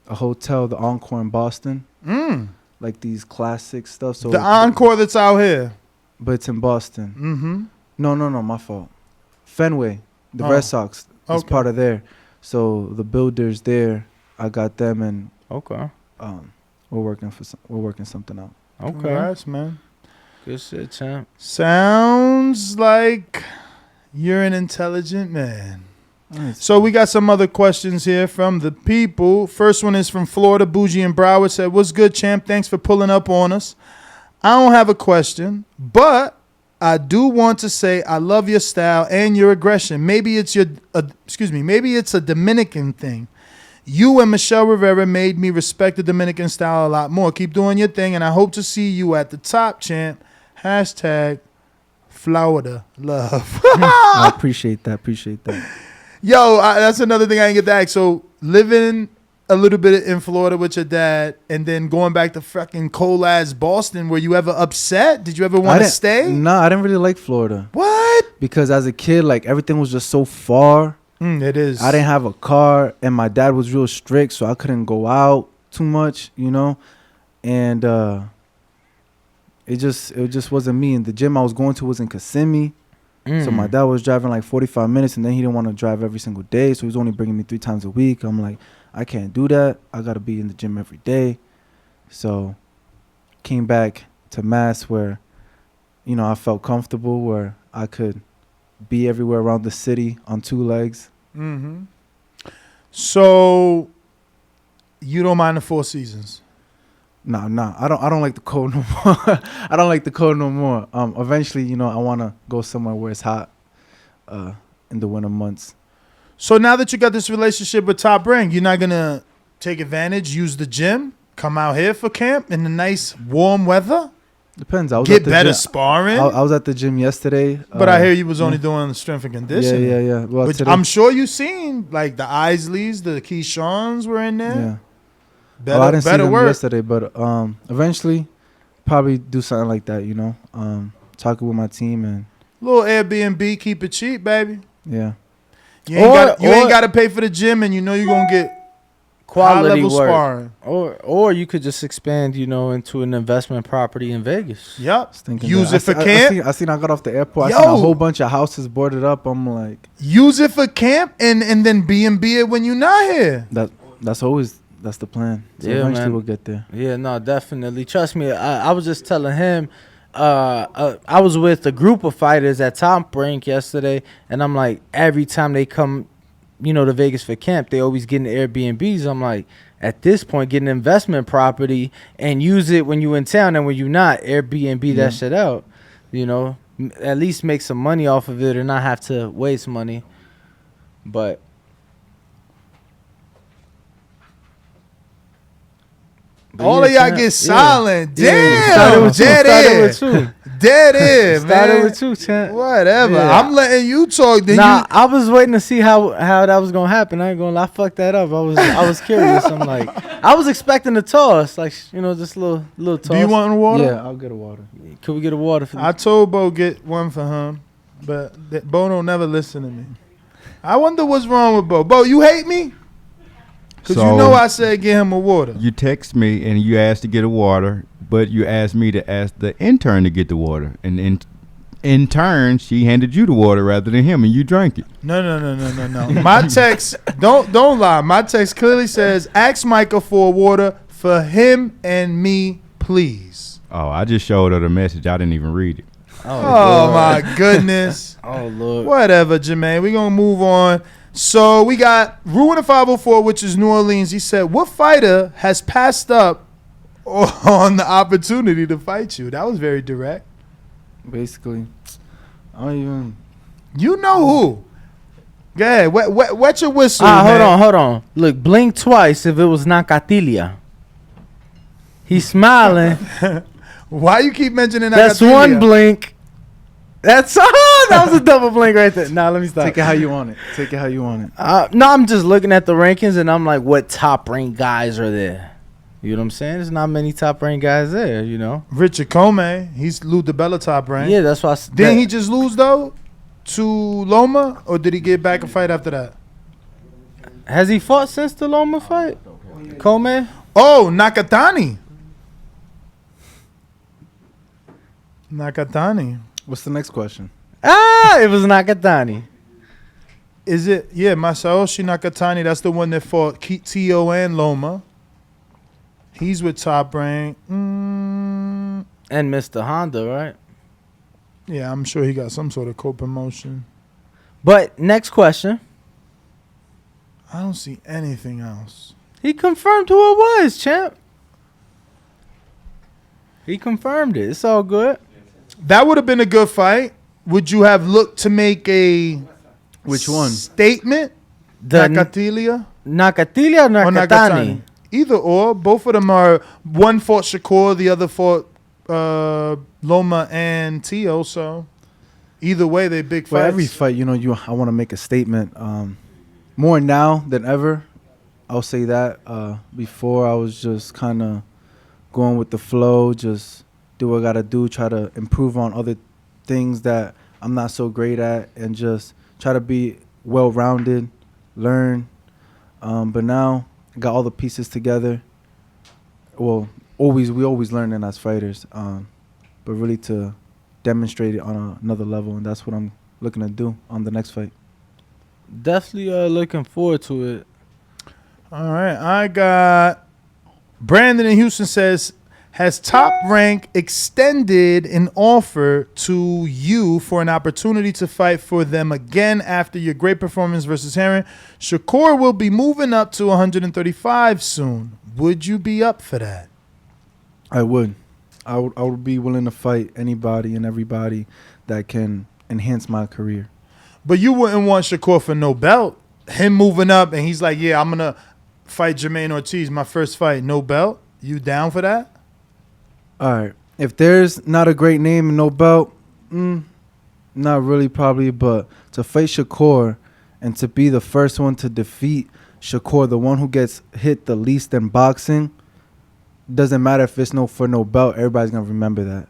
a hotel, the Encore in Boston. like these classic stuff. So The Encore that's out here. but it's in Boston. Mm-hmm. No, my fault. Fenway, the Red Sox is part of there. So the builders there, I got them, and Okay. we're working something out. Okay. Congrats, man. Good shit, champ. Sounds like you're an intelligent man. Nice. So we got some other questions here from the people. First one is from Florida. Bougie and Broward said, "What's good, champ? Thanks for pulling up on us. I don't have a question, but I do want to say I love your style and your aggression. Maybe it's maybe it's a Dominican thing. You and Michelle Rivera made me respect the Dominican style a lot more. Keep doing your thing, and I hope to see you at the top, champ. Hashtag Florida love." I appreciate that. Yo, that's another thing I didn't get to ask. So living a little bit in Florida with your dad and then going back to fucking cold-ass Boston, were you ever upset? Did you ever want to stay? No, I didn't really like Florida. What? Because as a kid, like, everything was just so far. It is. I didn't have a car, and my dad was real strict, so I couldn't go out too much, you know? And it just wasn't me. And the gym I was going to was in Kissimmee. So my dad was driving like 45 minutes, and then he didn't want to drive every single day, so he was only bringing me 3 times a week. I'm like, I can't do that. I got to be in the gym every day. So came back to Mass where, you know, I felt comfortable, where I could be everywhere around the city on 2 legs. Mm-hmm. So you don't mind the 4 seasons? Nah. I don't like the cold no more. I don't like the cold no more. Eventually, you know, I want to go somewhere where it's hot in the winter months. So now that you got this relationship with Top Rank, you're not going to take advantage, use the gym, come out here for camp in the nice warm weather? Depends. I was Get at the better gym. sparring? I was at the gym yesterday. But I hear you was only doing strength and conditioning. Yeah. Well, but today, I'm sure you seen like the Isleys, the Keyshawn's were in there. Yeah. Better, I didn't see them work. yesterday, but eventually probably do something like that, you know. Talking with my team and Little Airbnb, keep it cheap, baby. yeah. You ain't got to pay for the gym, and you know you're gonna get Quality high-level work. sparring. Or you could just expand, you know, into an investment property in Vegas. Yep. Thinking Use that. it for camp. I seen I got off the airport. Yo. I seen a whole bunch of houses boarded up. I'm like, Use it for camp, and then B&B it when you're not here. that's the plan. So Yeah, eventually man. we'll get there. Yeah, no, definitely. Trust me, I was just telling him, I was with a group of fighters at Top Rank yesterday, and I'm like, every time they come, you know, to Vegas for camp, they always get in Airbnbs. I'm like, at this point, get an investment property and use it when you in town, and when you not, Airbnb that shit out. You know, at least make some money off of it, or not have to waste money. But All of y'all get silent. Damn, Started with dead air, man. Started with you, champ. Whatever. Yeah. I'm letting you talk. Then Nah, I was waiting to see how that was gonna happen. I ain't gonna lie, I fucked that up. I was curious. I'm like, I was expecting a toss, like, you know, just a little toss. Do you want water? Yeah, I'll get a water. Could we get a water for I told Bo get one for him, but Bo don't never listen to me. I wonder what's wrong with Bo. Bo, you hate me? Because So, you know I said get him a water. You text me and you asked to get a water, but you asked me to ask the intern to get the water. And in turn, she handed you the water rather than him, and you drank it. No. My text, don't lie. My text clearly says, ask Micah for a water for him and me, please. Oh, I just showed her the message. I didn't even read it. Oh my goodness. Oh Lord. Whatever, Jermaine. We're going to move on. So we got Ruin 504, which is New Orleans. He said, what fighter has passed up on the opportunity to fight you? That was very direct. Basically, I don't even. You know who. Go ahead. Wet your whistle, man. Hold on. Look, blink twice if it was Nakatani. He's smiling. Why you keep mentioning That's Nakatani? one blink. That's that was a double blink right there. Nah, let me stop. Take it how you want it. No, I'm just looking at the rankings and I'm like, what top ranked guys are there? You know what I'm saying? There's not many top ranked guys there, you know? Richard Comey. He's lose the Bella top rank. Yeah, that's why. Didn't he just lose, though, to Loma? Or did he get back a fight after that? Has he fought since the Loma fight? Comey? Oh, Nakatani. Nakatani. What's the next question? It was Nakatani. Is it? Yeah, Masaoshi Nakatani. That's the one that fought T.O. and Loma. He's with Top Rank. And Mr. Honda, right? Yeah, I'm sure he got some sort of co-promotion. But next question. I don't see anything else. He confirmed who it was, champ. He confirmed it. It's all good. That would have been a good fight. Would you have looked to make a Which one? statement? The Nakatilia Nakatilia or or Nakatani? Either or. Both of them are. One fought Shakur, the other fought Loma and Tio. So either way, they big fights. For every fight, I want to make a statement. More now than ever. I'll say that. Before I was just kind of going with the flow, just do what I gotta do, try to improve on other things that I'm not so great at, and just try to be well-rounded, learn. But now I got all the pieces together. Well, we always learning as fighters, but really to demonstrate it on another level, and that's what I'm looking to do on the next fight. Definitely looking forward to it. All right, I got Brandon in Houston says, has Top Rank extended an offer to you for an opportunity to fight for them again after your great performance versus Heron? Shakur will be moving up to 135 soon. Would you be up for that? I would. I would be willing to fight anybody and everybody that can enhance my career. But you wouldn't want Shakur for no belt. Him moving up and he's like, yeah, I'm going to fight Jamaine Ortiz, my first fight, no belt. You down for that? All right. If there's not a great name and no belt, not really probably, but to fight Shakur and to be the first one to defeat Shakur, the one who gets hit the least in boxing, doesn't matter if it's for no belt, everybody's going to remember that.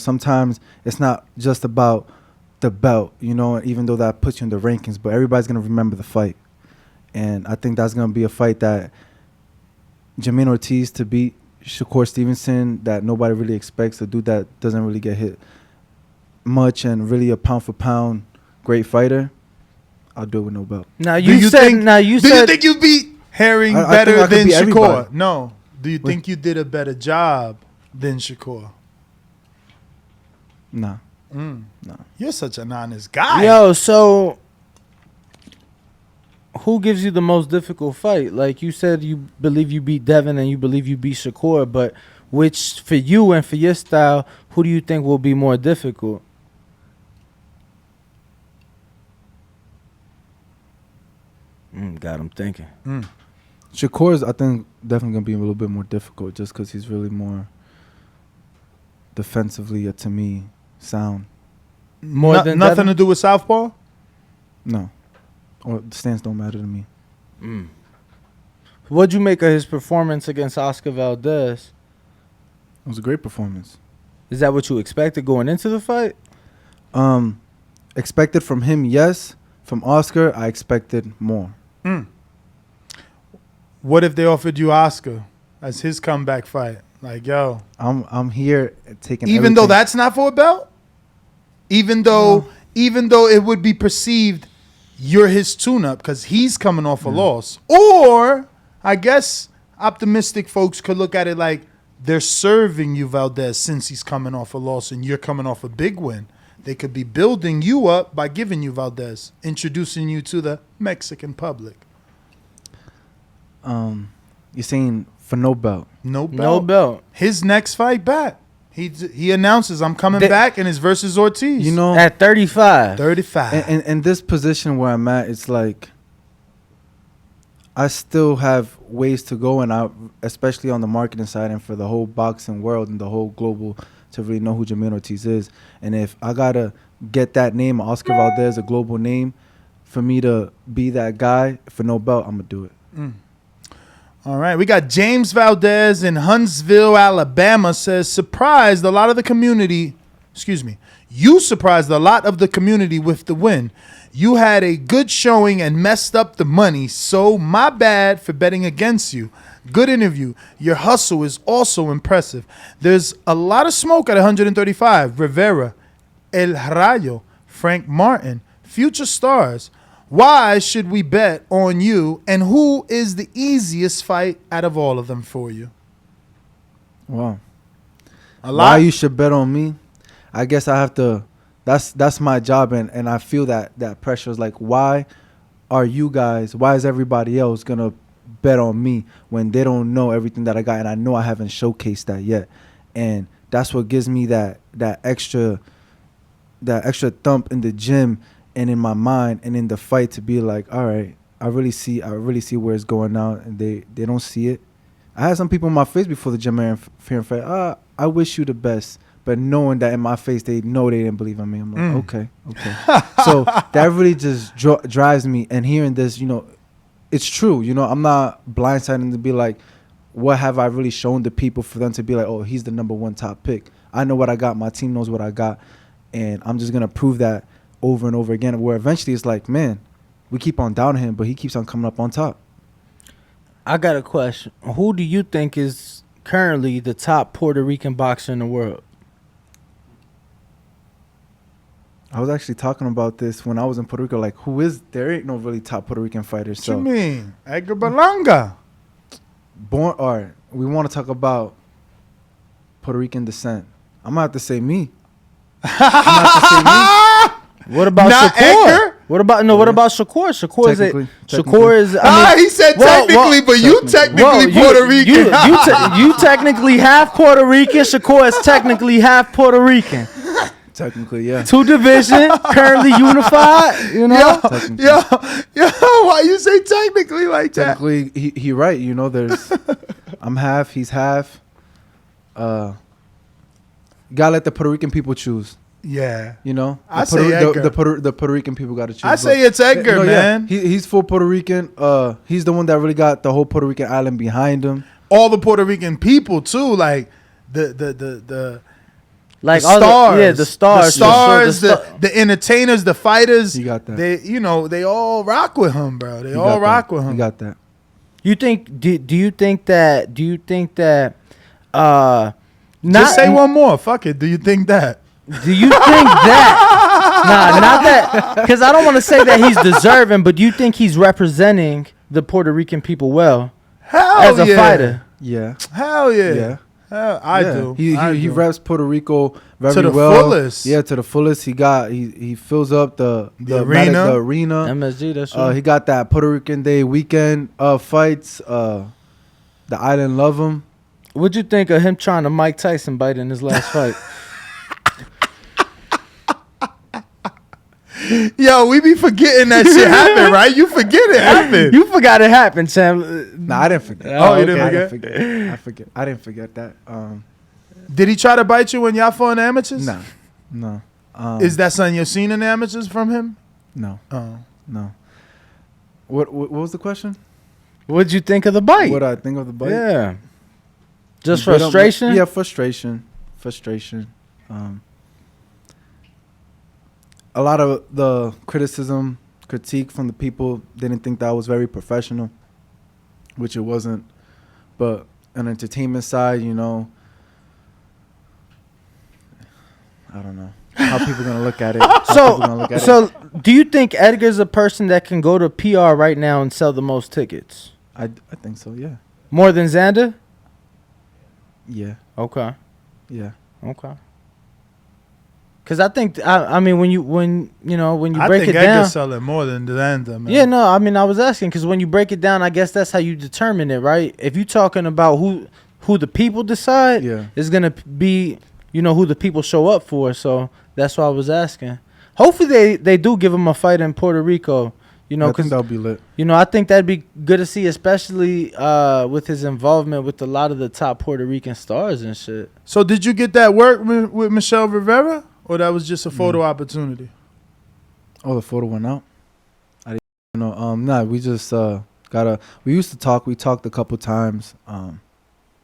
Sometimes it's not just about the belt, even though that puts you in the rankings, but everybody's going to remember the fight. And I think that's going to be a fight that Jamaine Ortiz to beat Shakur Stevenson, that nobody really expects, a dude that doesn't really get hit much and really a pound-for-pound great fighter. I'll do it with no belt. Now Do you think you beat Herring better than Shakur? Everybody. No. Do you think you did a better job than Shakur? Nah. No. No. You're such an honest guy. Yo, so who gives you the most difficult fight? Like you said, you believe you beat Devin and you believe you beat Shakur, but which for you and for your style, who do you think will be more difficult? Got him thinking. Shakur is, I think, definitely going to be a little bit more difficult just because he's really more defensively, to me, sound. Nothing Devin? to do with Southpaw? No. Or the stance don't matter to me. What'd you make of his performance against Oscar Valdez? It was a great performance. Is that what you expected going into the fight? Expected from him, yes. From Oscar, I expected more. What if they offered you Oscar as his comeback fight? Like, yo. I'm here taking Even everything. though that's not for a belt? Even though it would be perceived you're his tune-up because he's coming off a loss. Or, I guess, optimistic folks could look at it like they're serving you, Valdez, since he's coming off a loss and you're coming off a big win. They could be building you up by giving you Valdez, introducing you to the Mexican public. You're saying for no belt. No belt. No belt. His next fight back. He announces, I'm coming back, and it's versus Ortiz. At 35. 35. And this position where I'm at, it's like I still have ways to go, and especially on the marketing side and for the whole boxing world and the whole global, to really know who Jamaine Ortiz is. And if I got to get that name, Oscar Valdez, a global name, for me to be that guy for no belt, I'm going to do it. All right, we got James Valdez in Huntsville, Alabama, says, you surprised a lot of the community with the win. You had a good showing and messed up the money, so my bad for betting against you. Good interview. Your hustle is also impressive. There's a lot of smoke at 135. Rivera, El Rayo, Frank Martin, future stars. Why should we bet on you? And who is the easiest fight out of all of them for you? Wow. A lot. Why you should bet on me? I guess I have to. That's my job, and I feel that pressure is like, why are you guys? Why is everybody else gonna bet on me when they don't know everything that I got, and I know I haven't showcased that yet, and that's what gives me that extra thump in the gym and in my mind and in the fight to be like, all right, I really see where it's going now, and they don't see it. I had some people in my face before the Jamaine fight. I wish you the best, but knowing that in my face they know they didn't believe in me, I'm like, okay. So that really just drives me. And hearing this, it's true. I'm not blindsided to be like, what have I really shown the people for them to be like, oh, he's the number one top pick. I know what I got. My team knows what I got. And I'm just going to prove that over and over again, where eventually it's like, man, we keep on down him, but he keeps on coming up on top. I got a question. Who do you think is currently the top Puerto Rican boxer in the world? I was actually talking about this when I was in Puerto Rico. Like, there ain't no really top Puerto Rican fighters. What you mean? Edgar Berlanga. We want to talk about Puerto Rican descent. I'm going to have to say me. What about Not Shakur? Edgar? What about Shakur? Shakur is. He said technically, but you technically Puerto Rican. You technically half Puerto Rican. Shakur is technically half Puerto Rican. Technically, yeah. Two division, currently unified. Yo, why you say technically like that? Technically, he right. There's I'm half, he's half. Gotta let the Puerto Rican people choose. Yeah. I say Edgar. The Puerto Rican people got to choose. I say it's Edgar, man. Yeah. He's full Puerto Rican. He's the one that really got the whole Puerto Rican island behind him. All the Puerto Rican people too, like the like the stars, the stars, the entertainers, the fighters. You got that. They all rock with him, bro. They all rock with him. You got that. You think? Do you think that? Just say one more. Fuck it. Do you think that? Do you think that? Nah, not that. Because I don't want to say that he's deserving, but do you think he's representing the Puerto Rican people well as a fighter? Yeah. Hell yeah. Yeah. I do. He reps Puerto Rico very to the well. fullest. Yeah, to the fullest. He fills up the arena. MSG, that's right. He got that Puerto Rican Day weekend fights. The island love him. What'd you think of him trying to Mike Tyson bite in his last fight? Yo, we be forgetting that shit happened, right? You forget it happened. You forgot it happened, Sam. Nah, I didn't forget. You didn't forget? I didn't forget that. Did he try to bite you when y'all fought in amateurs? No. Is that something you've seen in amateurs from him? No. Oh. No. What was the question? What'd you think of the bite? What I think of the bite? Yeah. Just frustration? Yeah, frustration. A lot of the critique from the people didn't think that was very professional, which it wasn't. But on the entertainment side, I don't know how people are going to look at it. So do you think Edgar's a person that can go to PR right now and sell the most tickets? I think so, yeah. More than Xander? Yeah. Okay. Yeah. Okay. Cause I think when you break it down, Edgar's selling more than Xander, man. Yeah, no, I was asking because when you break it down, I guess that's how you determine it, right? If you're talking about who the people decide, it's gonna be who the people show up for. So that's why I was asking. Hopefully they do give him a fight in Puerto Rico. I think that'll be lit. I think that'd be good to see, especially with his involvement with a lot of the top Puerto Rican stars and shit. So did you get that work with Michelle Rivera? Or that was just a photo opportunity? Oh, the photo went out? I didn't know. Nah, we just we used to talk. We talked a couple times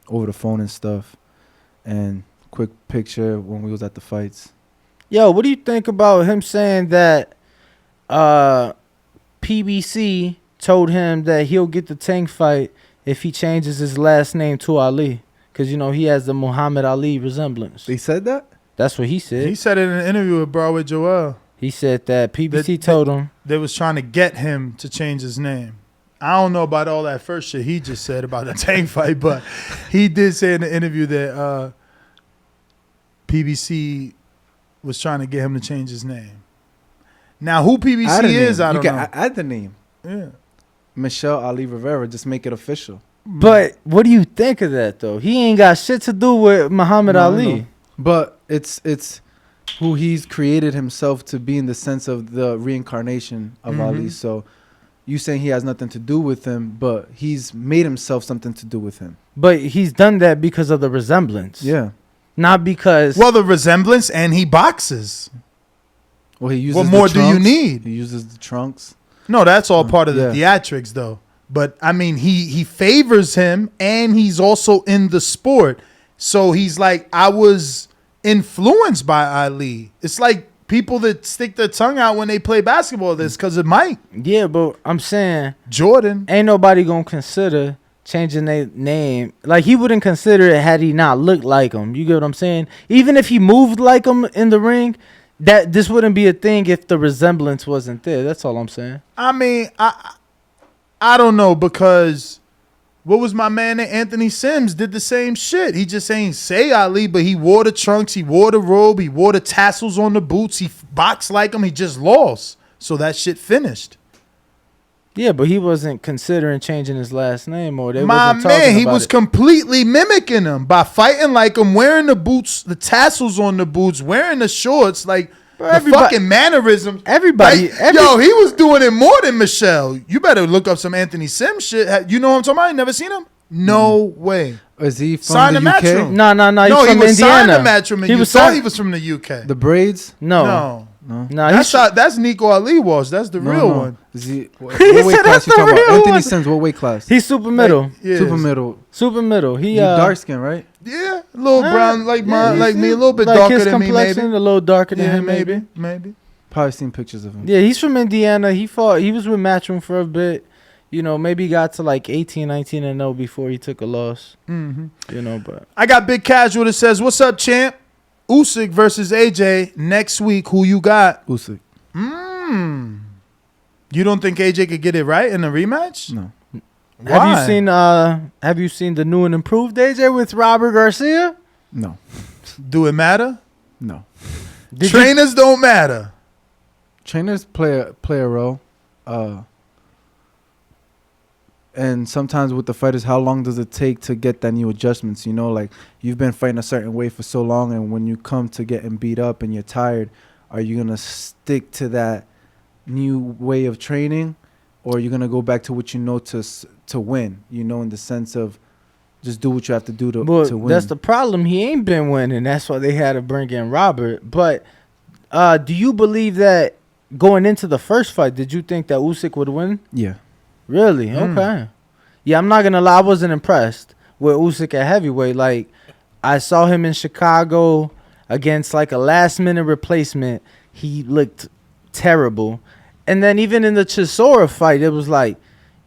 over the phone and stuff. And quick picture when we was at the fights. Yo, what do you think about him saying that PBC told him that he'll get the Tank fight if he changes his last name to Ali, because he has the Muhammad Ali resemblance. They said that? That's what he said. He said it in an interview with Broadway Joel. He said that PBC told him they was trying to get him to change his name. I don't know about all that first shit he just said about the Tank fight, but he did say in the interview that PBC was trying to get him to change his name. Now, who PBC is, I don't know. You can add the name. Yeah. Michelle Ali Rivera. Just make it official. But what do you think of that, though? He ain't got shit to do with Muhammad Ali. No. But it's who he's created himself to be in the sense of the reincarnation of Ali. So you saying he has nothing to do with him, but he's made himself something to do with him. But he's done that because of the resemblance. Yeah. Not because... Well, the resemblance, and he boxes. Well, he uses what more the do you trunks. need? He uses the trunks. No, that's all part of the Yeah. theatrics, though. But, I mean, he favors him, and he's also in the sport. So he's like, I was influenced by Ali. It's like people that stick their tongue out when they play basketball. This because of Mike. Yeah, but I'm saying... Jordan. Ain't nobody gonna consider changing their name. Like, he wouldn't consider it had he not looked like him. You get what I'm saying? Even if he moved like him in the ring, that this wouldn't be a thing if the resemblance wasn't there. That's all I'm saying. I mean, I don't know, because what was my man there? Anthony Sims did the same shit. He just ain't say Ali, but he wore the trunks, he wore the robe, he wore the tassels on the boots, he boxed like him, he just lost. So that shit finished. Yeah, but he wasn't considering changing his last name, or they My wasn't talking man, he about was it. completely mimicking him by fighting like him, wearing the boots, the tassels on the boots, wearing the shorts, like the fucking mannerisms. Everybody, Yo, he was doing it more than Michelle. You better look up some Anthony Sims shit. You know what I'm talking about? You never seen him? No way. Is he from Signed the the UK? Matchroom. No, No, he from was signed Indiana. to Matchroom. He You was thought signed- he was from the UK. The braids? No. That's Nico Ali was. That's the real one. Is he, what He weight said class that's you the talking about? real Anthony one. Sims, what weight class? He's super middle. Like, yeah, Super middle. Super middle. He You dark skin, right? Yeah, a little brown, like yeah, like me, a little bit like darker his than me, complexion, maybe. a little darker than Yeah, him, maybe. maybe. Probably seen pictures of him. Yeah, he's from Indiana. He was with Matchroom for a bit. Maybe he got to like 18, 19-0 before he took a loss. But I got Big Casual that says, "What's up, champ? Usyk versus AJ next week. Who you got?" Usyk. You don't think AJ could get it right in a rematch? No. Why? have you seen the new and improved AJ with Robert Garcia? No. Do it matter? No. Trainers don't matter. Trainers play a role. And sometimes with the fighters, how long does it take to get that new adjustments? Like you've been fighting a certain way for so long, and when you come to getting beat up and you're tired, are you going to stick to that new way of training, or are you going to go back to what you know to win, in the sense of just do what you have to do to win? That's the problem. He ain't been winning. That's why they had to bring in Robert. But do you believe that going into the first fight, did you think that Usyk would win? Yeah. Really? Okay. Yeah, I'm not going to lie. I wasn't impressed with Usyk at heavyweight. Like, I saw him in Chicago against, like, a last-minute replacement. He looked terrible. And then even in the Chisora fight, it was like,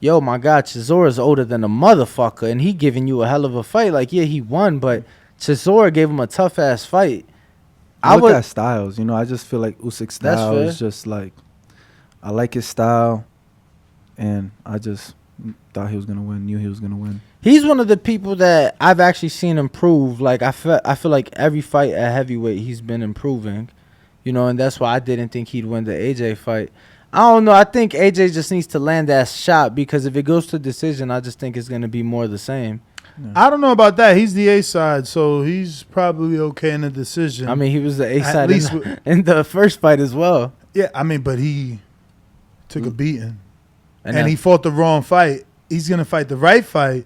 yo, my God, Chisora's older than a motherfucker, and he giving you a hell of a fight. Like, yeah, he won, but Chisora gave him a tough-ass fight. I look at styles. I just feel like Usyk's style is just like, I like his style. And I just thought he was gonna win. Knew he was gonna win. He's one of the people that I've actually seen improve. Like I feel like every fight at heavyweight he's been improving, and that's why I didn't think he'd win the AJ fight. I don't know. I think AJ just needs to land that shot, because if it goes to decision, I just think it's gonna be more of the same. Yeah. I don't know about that. He's the A side, so he's probably okay in the decision. I mean, he was the A side least in the first fight as well. Yeah, I mean, but he took a beating. And he fought the wrong fight. He's going to fight the right fight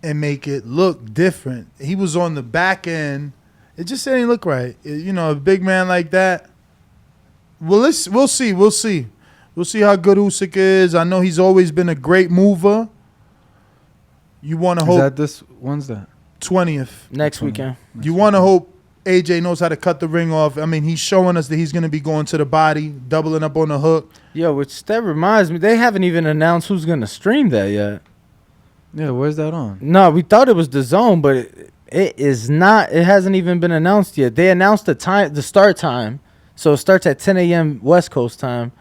and make it look different. He was on the back end. It just didn't look right. A big man like that. Well, we'll see. We'll see. We'll see how good Usyk is. I know he's always been a great mover. You want to hope. Is that this? When's that? 20th. next weekend. You want to hope AJ knows how to cut the ring off. I mean, he's showing us that he's going to be going to the body, doubling up on the hook. Yo, which that reminds me, they haven't even announced who's gonna stream that yet. Yeah, where's that on? No, we thought it was DAZN, but it is not. It hasn't even been announced yet. They announced the start time, so it starts at 10 a.m. West Coast time.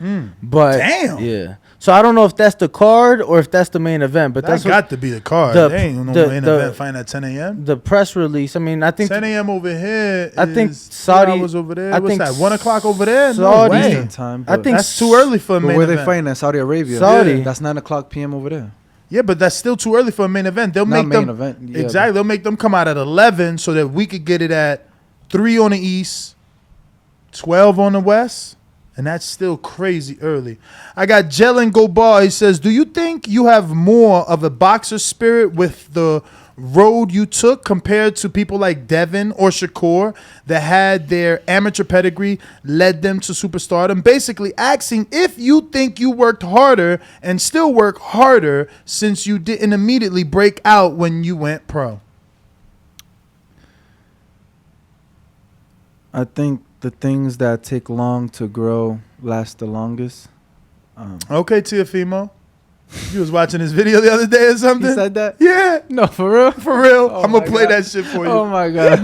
But Damn. yeah. So I don't know if that's the card or if that's the main event, but That's that's got to be the card. They ain't no main event fighting at 10 a.m. The press release. I mean, I think 10 a.m. over here. I think is 3 Saudi- hours over there. I What's think that? 1 o'clock over there? No Saudi- way. Eastern time. I But think That's too early for a but main where they event. fighting at? Saudi Arabia. Saudi. Yeah, that's 9 o'clock p.m. over there. Yeah, but that's still too early for a main event. They'll Not make main them event. Yeah, exactly. They'll make them come out at 11 so that we could get it at 3 on the East, 12 on the West, and that's still crazy early. I got Jelen Gobar. He says, "Do you think you have more of a boxer spirit with the road you took compared to people like Devin or Shakur that had their amateur pedigree led them to superstardom?" Basically asking if you think you worked harder and still work harder since you didn't immediately break out when you went pro. I think the things that take long to grow last the longest. Okay, Tiafimo. You was watching this video the other day or something? You said that? Yeah. No, for real? For real. Oh I'm going my to play God. that shit for you. Oh my god.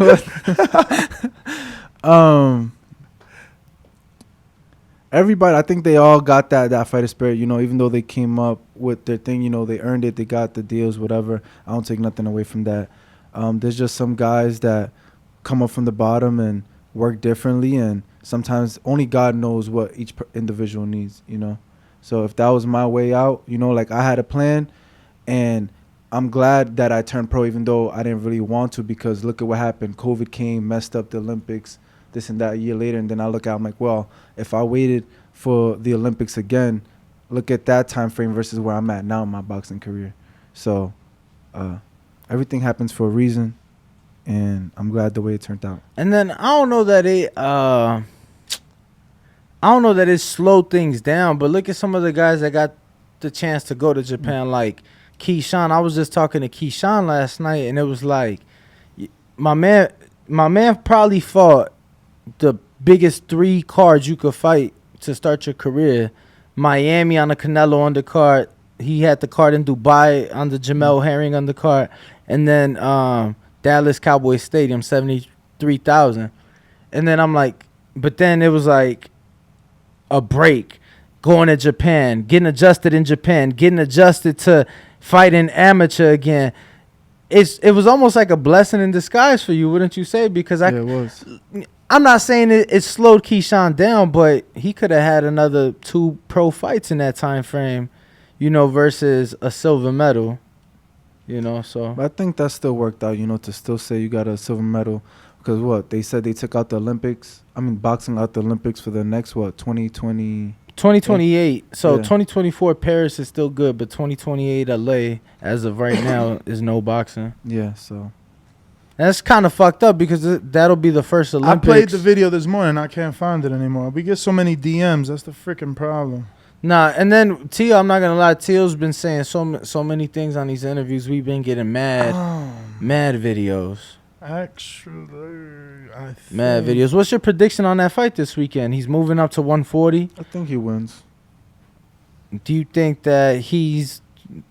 Everybody, I think they all got that fighter spirit, you know, even though they came up with their thing, you know, they earned it, they got the deals, whatever. I don't take nothing away from that. There's just some guys that come up from the bottom and work differently, and sometimes only God knows what each individual needs, you know. So if that was my way out, you know, like I had a plan, and I'm glad that I turned pro even though I didn't really want to, because look at what happened. COVID came, messed up the Olympics, this and that. A year later, and then I look at, I'm like, well, if I waited for the Olympics again, look at that time frame versus where I'm at now in my boxing career. So everything happens for a reason, and I'm glad the way it turned out. And then I don't know that it slowed things down, but look at some of the guys that got the chance to go to Japan, like Keyshawn. I was just talking to Keyshawn last night, and it was like, my man probably fought the biggest 3 cards you could fight to start your career. Miami on the Canelo undercard. He had the card in Dubai on the Jamel Herring undercard, and then Dallas Cowboy Stadium, 73,000. And then I'm like, but then it was like a break, going to Japan, getting adjusted in Japan, getting adjusted to fighting amateur again. It was almost like a blessing in disguise for you, wouldn't you say? Because It was. I'm not saying it slowed Keyshawn down, but he could have had another 2 pro fights in that time frame, you know, versus a silver medal, you know. So But I think that still worked out, you know, to still say you got a silver medal. Because what? They said they took out the Olympics. I mean, boxing out the Olympics for the next, 2020. 2028. So Yeah. 2024 Paris is still good, but 2028 LA as of right now is no boxing. Yeah, so. And that's kind of fucked up because that'll be the first Olympics. I played the video this morning. I can't find it anymore. We get so many DMs. That's the freaking problem. Nah, and then Tio, I'm not gonna lie, Tio's been saying so many things on these interviews. We've been getting mad videos. Actually, I think Mad videos. What's your prediction on that fight this weekend? He's moving up to 140. I think he wins. Do you think that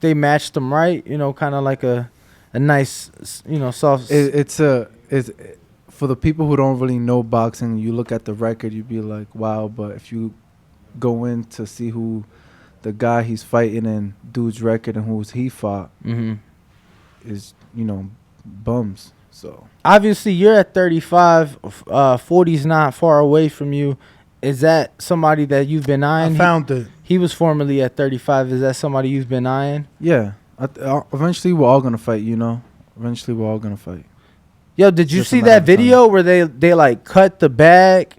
they matched him right? You know, kind of like a nice, you know, soft. It's for the people who don't really know boxing, you look at the record, you'd be like, wow. But if you go in to see who the guy he's fighting and dude's record and who's he fought is, you know, bums. So Obviously, you're at 35. 40's not far away from you. Is that somebody that you've been eyeing? I found it. He was formerly at 35. Is that somebody you've been eyeing? yeah, eventually we're all gonna fight. You know, eventually we're all gonna fight. Yo, did you Just a see matter that of time. video where they like cut the bag,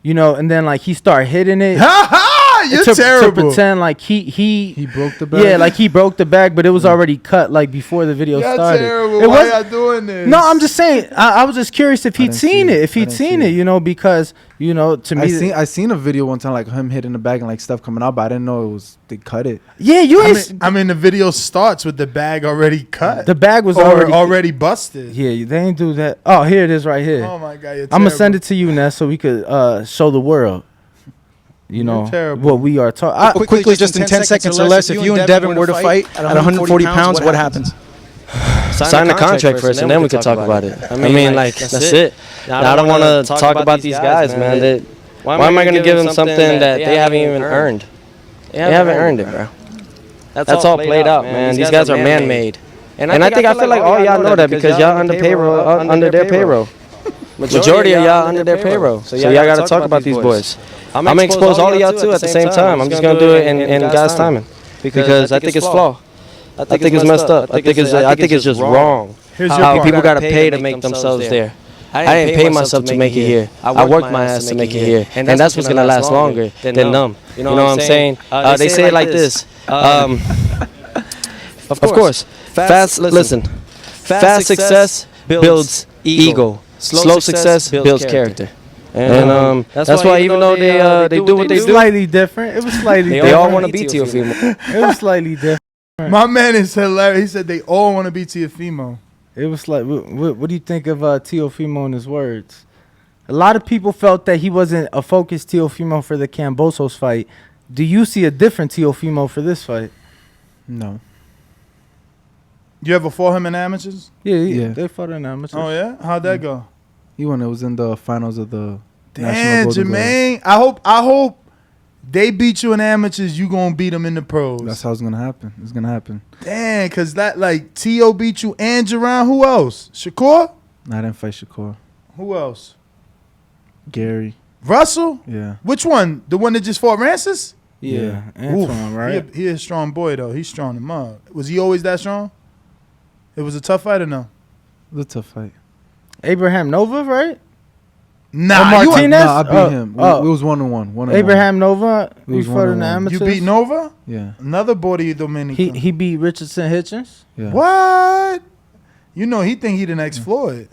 you know, and then like he started hitting it? Ha ha! You're to terrible. pretend like he broke the bag. yeah, like he broke the bag, but it was already cut like before the video You're started. terrible. It Why was- y'all doing this? No, I'm just saying. I was just curious if I he'd didn't seen see it. it. If I he'd didn't seen see it, it. you know, because you know, to me, I seen a video one time like him hitting the bag and like stuff coming out, but I didn't know they cut it. yeah, you ain't. I mean, the video starts with the bag already cut. The bag was or already busted. Yeah, they ain't do that. Oh, here it is right here. Oh my god, you're I'm gonna terrible. send it to you, Ness, so we could show the world. what we are talking. Quickly, just in 10 seconds or less, if you and Devin were to fight at 140 pounds, what happens? Sign the contract first, and then we can talk about it. I mean, like, that's it. I don't want to talk about these guys, man. Why am I going to give them something that they haven't even earned? They haven't earned it, bro. That's all played out, man. These guys are man-made. And I feel like all y'all know that because y'all under their payroll. Majority of y'all under their payroll. So y'all got to talk about these boys. I'm going to expose all of y'all, too, at the same time. I'm just going to do it in God's timing because I think it's flawed. I think it's messed up. I think it's just wrong how people got to pay to make themselves there. I didn't pay myself to make it here. I worked my ass to make it here. And that's what's going to last longer than them. You know what I'm saying? They say it like this. Of course. Fast success builds ego. Slow success builds character. And that's why even though they do what they do. Slightly different. It was slightly different. They all want to be Teofimo. It was slightly different. My man is hilarious. He said they all want to be Teofimo. It was like, what do you think of Teofimo and his words? A lot of people felt that he wasn't a focused Teofimo for the Kambosos fight. Do you see a different Teofimo for this fight? No. You ever fought him in amateurs? Yeah. They fought in amateurs. Oh, yeah? How'd that go? He won. It was in the finals of the Damn, National Jermaine. I hope they beat you in amateurs, you gonna beat them in the pros. That's how it's gonna happen. It's gonna happen. Damn, cause that like T.O. beat you and Jermaine. Who else? Shakur? I didn't fight Shakur. Who else? Gary. Russell? Yeah. Which one? The one that just fought Rancis? Yeah. Antoine, Oof. right? He a strong boy though. He's strong him up. Was he always that strong? It was a tough fight or no? It was a tough fight. Abraham Nova, right? Nah, Martinez? I beat him. It was 1-1. Abraham Nova, It was he fought in the 1-1. amateurs. You beat Nova? Yeah. Another Border Dominican. He beat Richardson Hitchens. Yeah. What? You know he think he the next Floyd.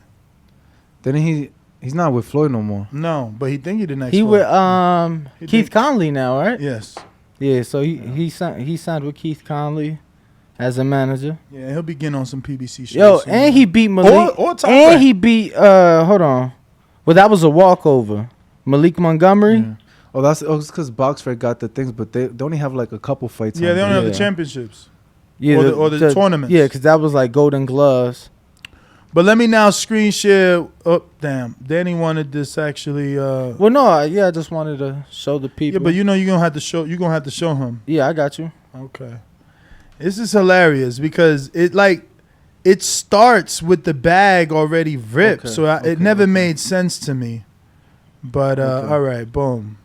Didn't he's not with Floyd no more. No, but he think he the next He Floyd. with Keith Conley now, right? Yes. Yeah, so he signed with Keith Conley as a manager. Yeah, he'll be getting on some PBC shows. Yo, soon. and he beat Malik. Or Top and Rank. he beat hold on. Well, that was a walkover. Malik Montgomery. Yeah. Oh, it's because Boxford got the things, but they only have like a couple fights. Yeah, on they only there. have the championships. Yeah, Or the tournaments. Yeah, because that was like Golden Gloves. But let me now screen share. Oh, damn. Danny wanted this actually. Well, no, I just wanted to show the people. Yeah, but you know you're gonna have to show him. Yeah, I got you. Okay. This is hilarious because it starts with the bag already ripped, Okay, so it never made sense to me. But all right, boom.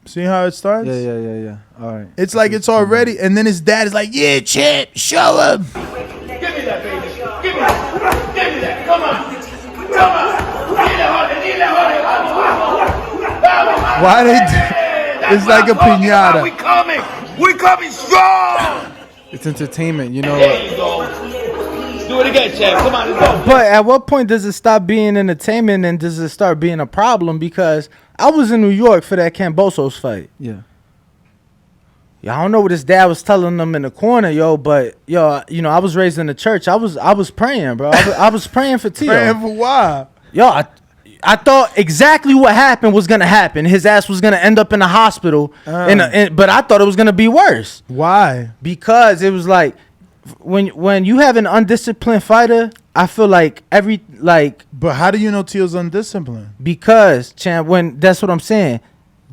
See how it starts? Yeah. All right. It's like it's already, and then his dad is like, "Yeah, champ, show him." Give me that, baby. Give me that. Come on. Why they? It's like a piñata. We coming strong. It's entertainment, you know. There you go. Do it again, champ. Come on, let's go. But at what point does it stop being entertainment and does it start being a problem? Because I was in New York for that Kambosos fight. Yeah. I don't know what his dad was telling them in the corner, but I was raised in the church. I was praying, bro. I was praying for Tio. Praying for why? I thought exactly what happened was gonna happen. His ass was gonna end up in the hospital, but I thought it was gonna be worse. Why? Because it was like when you have an undisciplined fighter, I feel like But how do you know Tio's undisciplined? because when that's what I'm saying,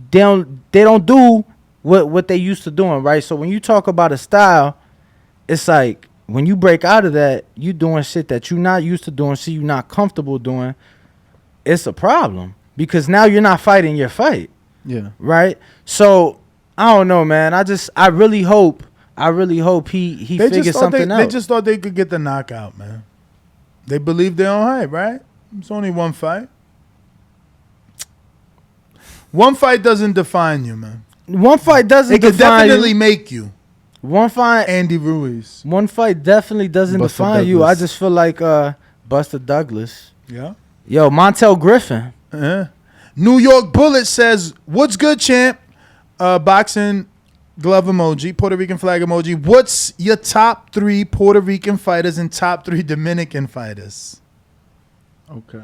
they don't do what they used to doing, right? So when you talk about a style, it's like when you break out of that, you doing shit that you're not used to doing, shit you're not comfortable doing. It's a problem because now you're not fighting your fight. Yeah. Right? So I don't know, man. I really hope he figures something out. They just thought they could get the knockout, man. They believe their own hype, right? It's only one fight. One fight doesn't define you, man. One fight doesn't It could define definitely you. make you. One fight Andy Ruiz. One fight definitely doesn't Buster define you. I Douglas. just feel like Buster Douglas. Yeah. Yo, Montel Griffin. New York Bullet says, "What's good, champ?" Boxing glove emoji, Puerto Rican flag emoji. What's your top 3 Puerto Rican fighters and top 3 Dominican fighters? Okay.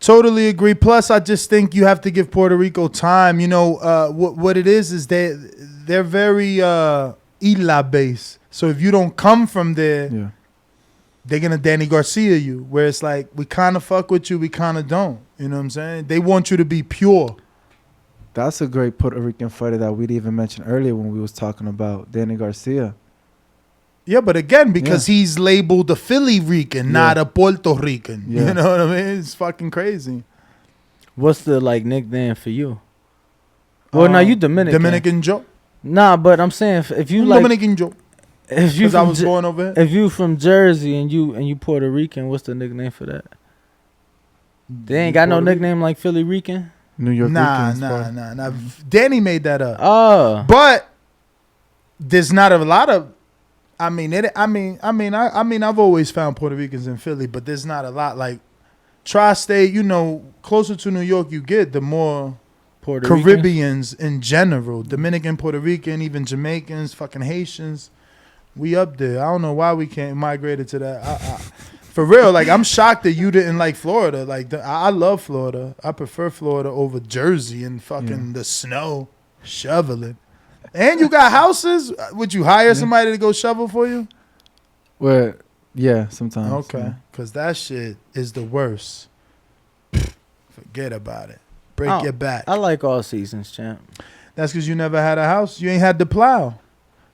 Totally agree. Plus, I just think you have to give Puerto Rico time. You know, what it is they're very Isla based. So if you don't come from there, they're gonna Danny Garcia you. Where it's like we kind of fuck with you, we kind of don't. You know what I'm saying? They want you to be pure. That's a great Puerto Rican fighter that we'd even mentioned earlier when we was talking about Danny Garcia. Yeah, but again, because he's labeled a Philly Rican, not a Puerto Rican. Yeah. You know what I mean? It's fucking crazy. What's the like nickname for you? Well, no, you Dominican. Dominican Joe. Nah, but I'm saying if you like Dominican Joe. if you Because I was born over here. if you from Jersey and you Puerto Rican, what's the nickname for that? They ain't got no nickname like Philly Rican. New York Nah. Danny made that up. Oh, But there's not a lot of. I've always found Puerto Ricans in Philly, but there's not a lot. Like tri-state, you know, closer to New York you get, the more Puerto Caribbeans in general, Dominican, Puerto Rican, even Jamaicans, fucking Haitians, we up there. I don't know why we can't migrate to that. For real, like I'm shocked that you didn't like Florida. Like I love Florida. I prefer Florida over Jersey and fucking the snow shoveling. And you got houses. Would you hire somebody to go shovel for you? Well, yeah, sometimes. Okay, because that shit is the worst. Forget about it. Break your back. I like all seasons, champ. That's because you never had a house. You ain't had the plow.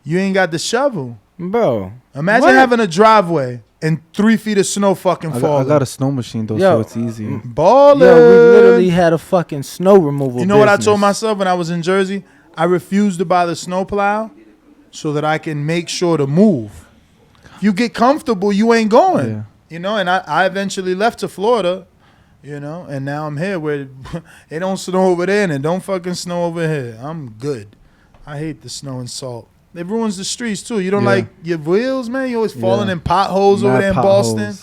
You ain't got the shovel. Bro, Imagine having a driveway and 3 feet of snow fucking falling. I got a snow machine, though, so it's easy. Ballin'. Yo, we literally had a fucking snow removal. You know what I told myself when I was in Jersey? I refused to buy the snow plow so that I can make sure to move. If you get comfortable, you ain't going. Yeah. You know, and I eventually left to Florida, you know, and now I'm here where it don't snow over there and it don't fucking snow over here. I'm good. I hate the snow and salt. It ruins the streets, too. You don't like your wheels, man? You always falling in potholes over there in Boston.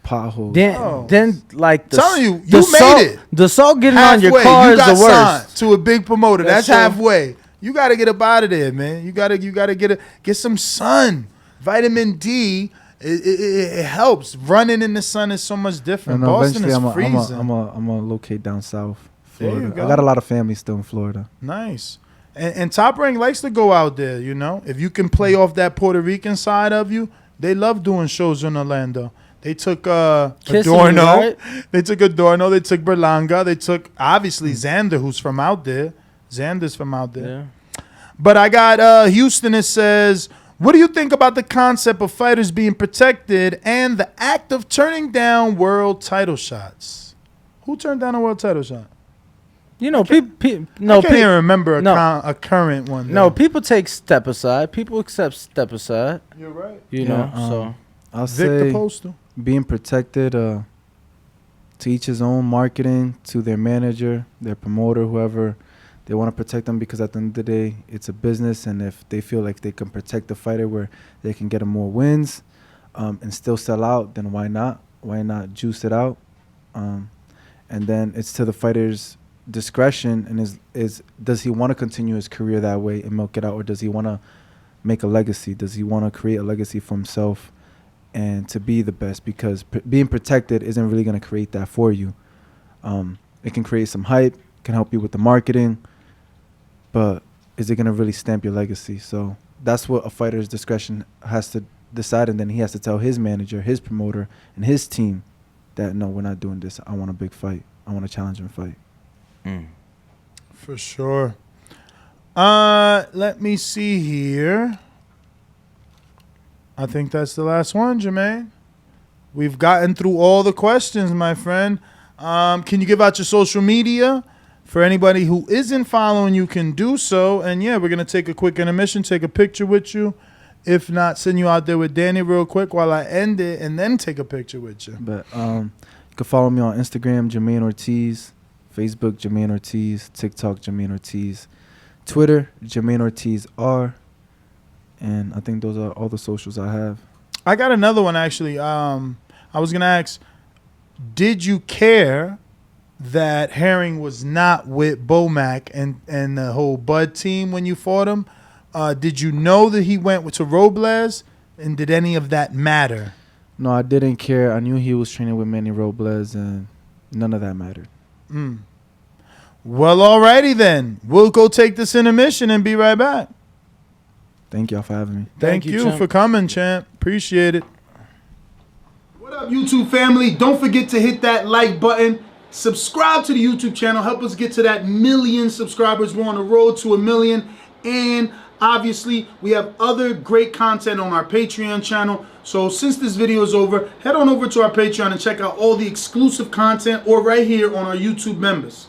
Potholes. Then like Telling you, the you salt, made it. The salt getting Halfway, on your car you is got the worst. signed to a big promoter. That's true. halfway. You got to get up out of there, man. You got to get some sun. Vitamin D. It helps. Running in the sun is so much different. Boston is freezing. I'm gonna locate down south, There you Florida. go. I got a lot of family still in Florida. Nice. And Top Rank likes to go out there, you know. If you can play off that Puerto Rican side of you, they love doing shows in Orlando. They took Adorno. Right? They took Adorno. They took Berlanga. They took, obviously, Xander, who's from out there. Xander's from out there. Yeah. But I got Houston that says, what do you think about the concept of fighters being protected and the act of turning down world title shots? Who turned down a world title shot? You know, I can't even remember a current one. No, people take step aside. People accept step aside. You're right. You know, so I'll Victor say Postal. being protected, to each his own. Marketing to their manager, their promoter, whoever. They want to protect them because at the end of the day, it's a business, and if they feel like they can protect the fighter where they can get him more wins and still sell out, then why not? Why not juice it out? And then it's to the fighter's discretion, and is does he want to continue his career that way and milk it out, or does he want to make a legacy? Does he want to create a legacy for himself and to be the best? Because being protected isn't really going to create that for you. It can create some hype, can help you with the marketing, but is it going to really stamp your legacy? So that's what a fighter's discretion has to decide, and then he has to tell his manager, his promoter, and his team that, no, we're not doing this. I want a big fight. I want a challenging fight. For sure. Let me see here. I think that's the last one, Jermaine. We've gotten through all the questions, my friend. Can you give out your social media? For anybody who isn't following, you can do so. And yeah, we're going to take a quick intermission, take a picture with you. If not, send you out there with Danny real quick while I end it, and then take a picture with you. But you can follow me on Instagram, Jamaine Ortiz, Facebook, Jamaine Ortiz, TikTok, Jamaine Ortiz, Twitter, Jamaine Ortiz R, and I think those are all the socials I have. I got another one, actually. I was going to ask, did you care that Herring was not with Bomac and the whole Bud team when you fought him? Did you know that he went to Robles, and did any of that matter? No, I didn't care. I knew he was training with Manny Robles, and none of that mattered. Well, alrighty then. We'll go take this intermission and be right back. Thank y'all for having me. Thank you champ. for coming, champ. Appreciate it. What up, YouTube family? Don't forget to hit that like button. Subscribe to the YouTube channel. Help us get to that 1 million subscribers. We're on the road to 1 million. And obviously, we have other great content on our Patreon channel. So since this video is over, head on over to our Patreon and check out all the exclusive content or right here on our YouTube members.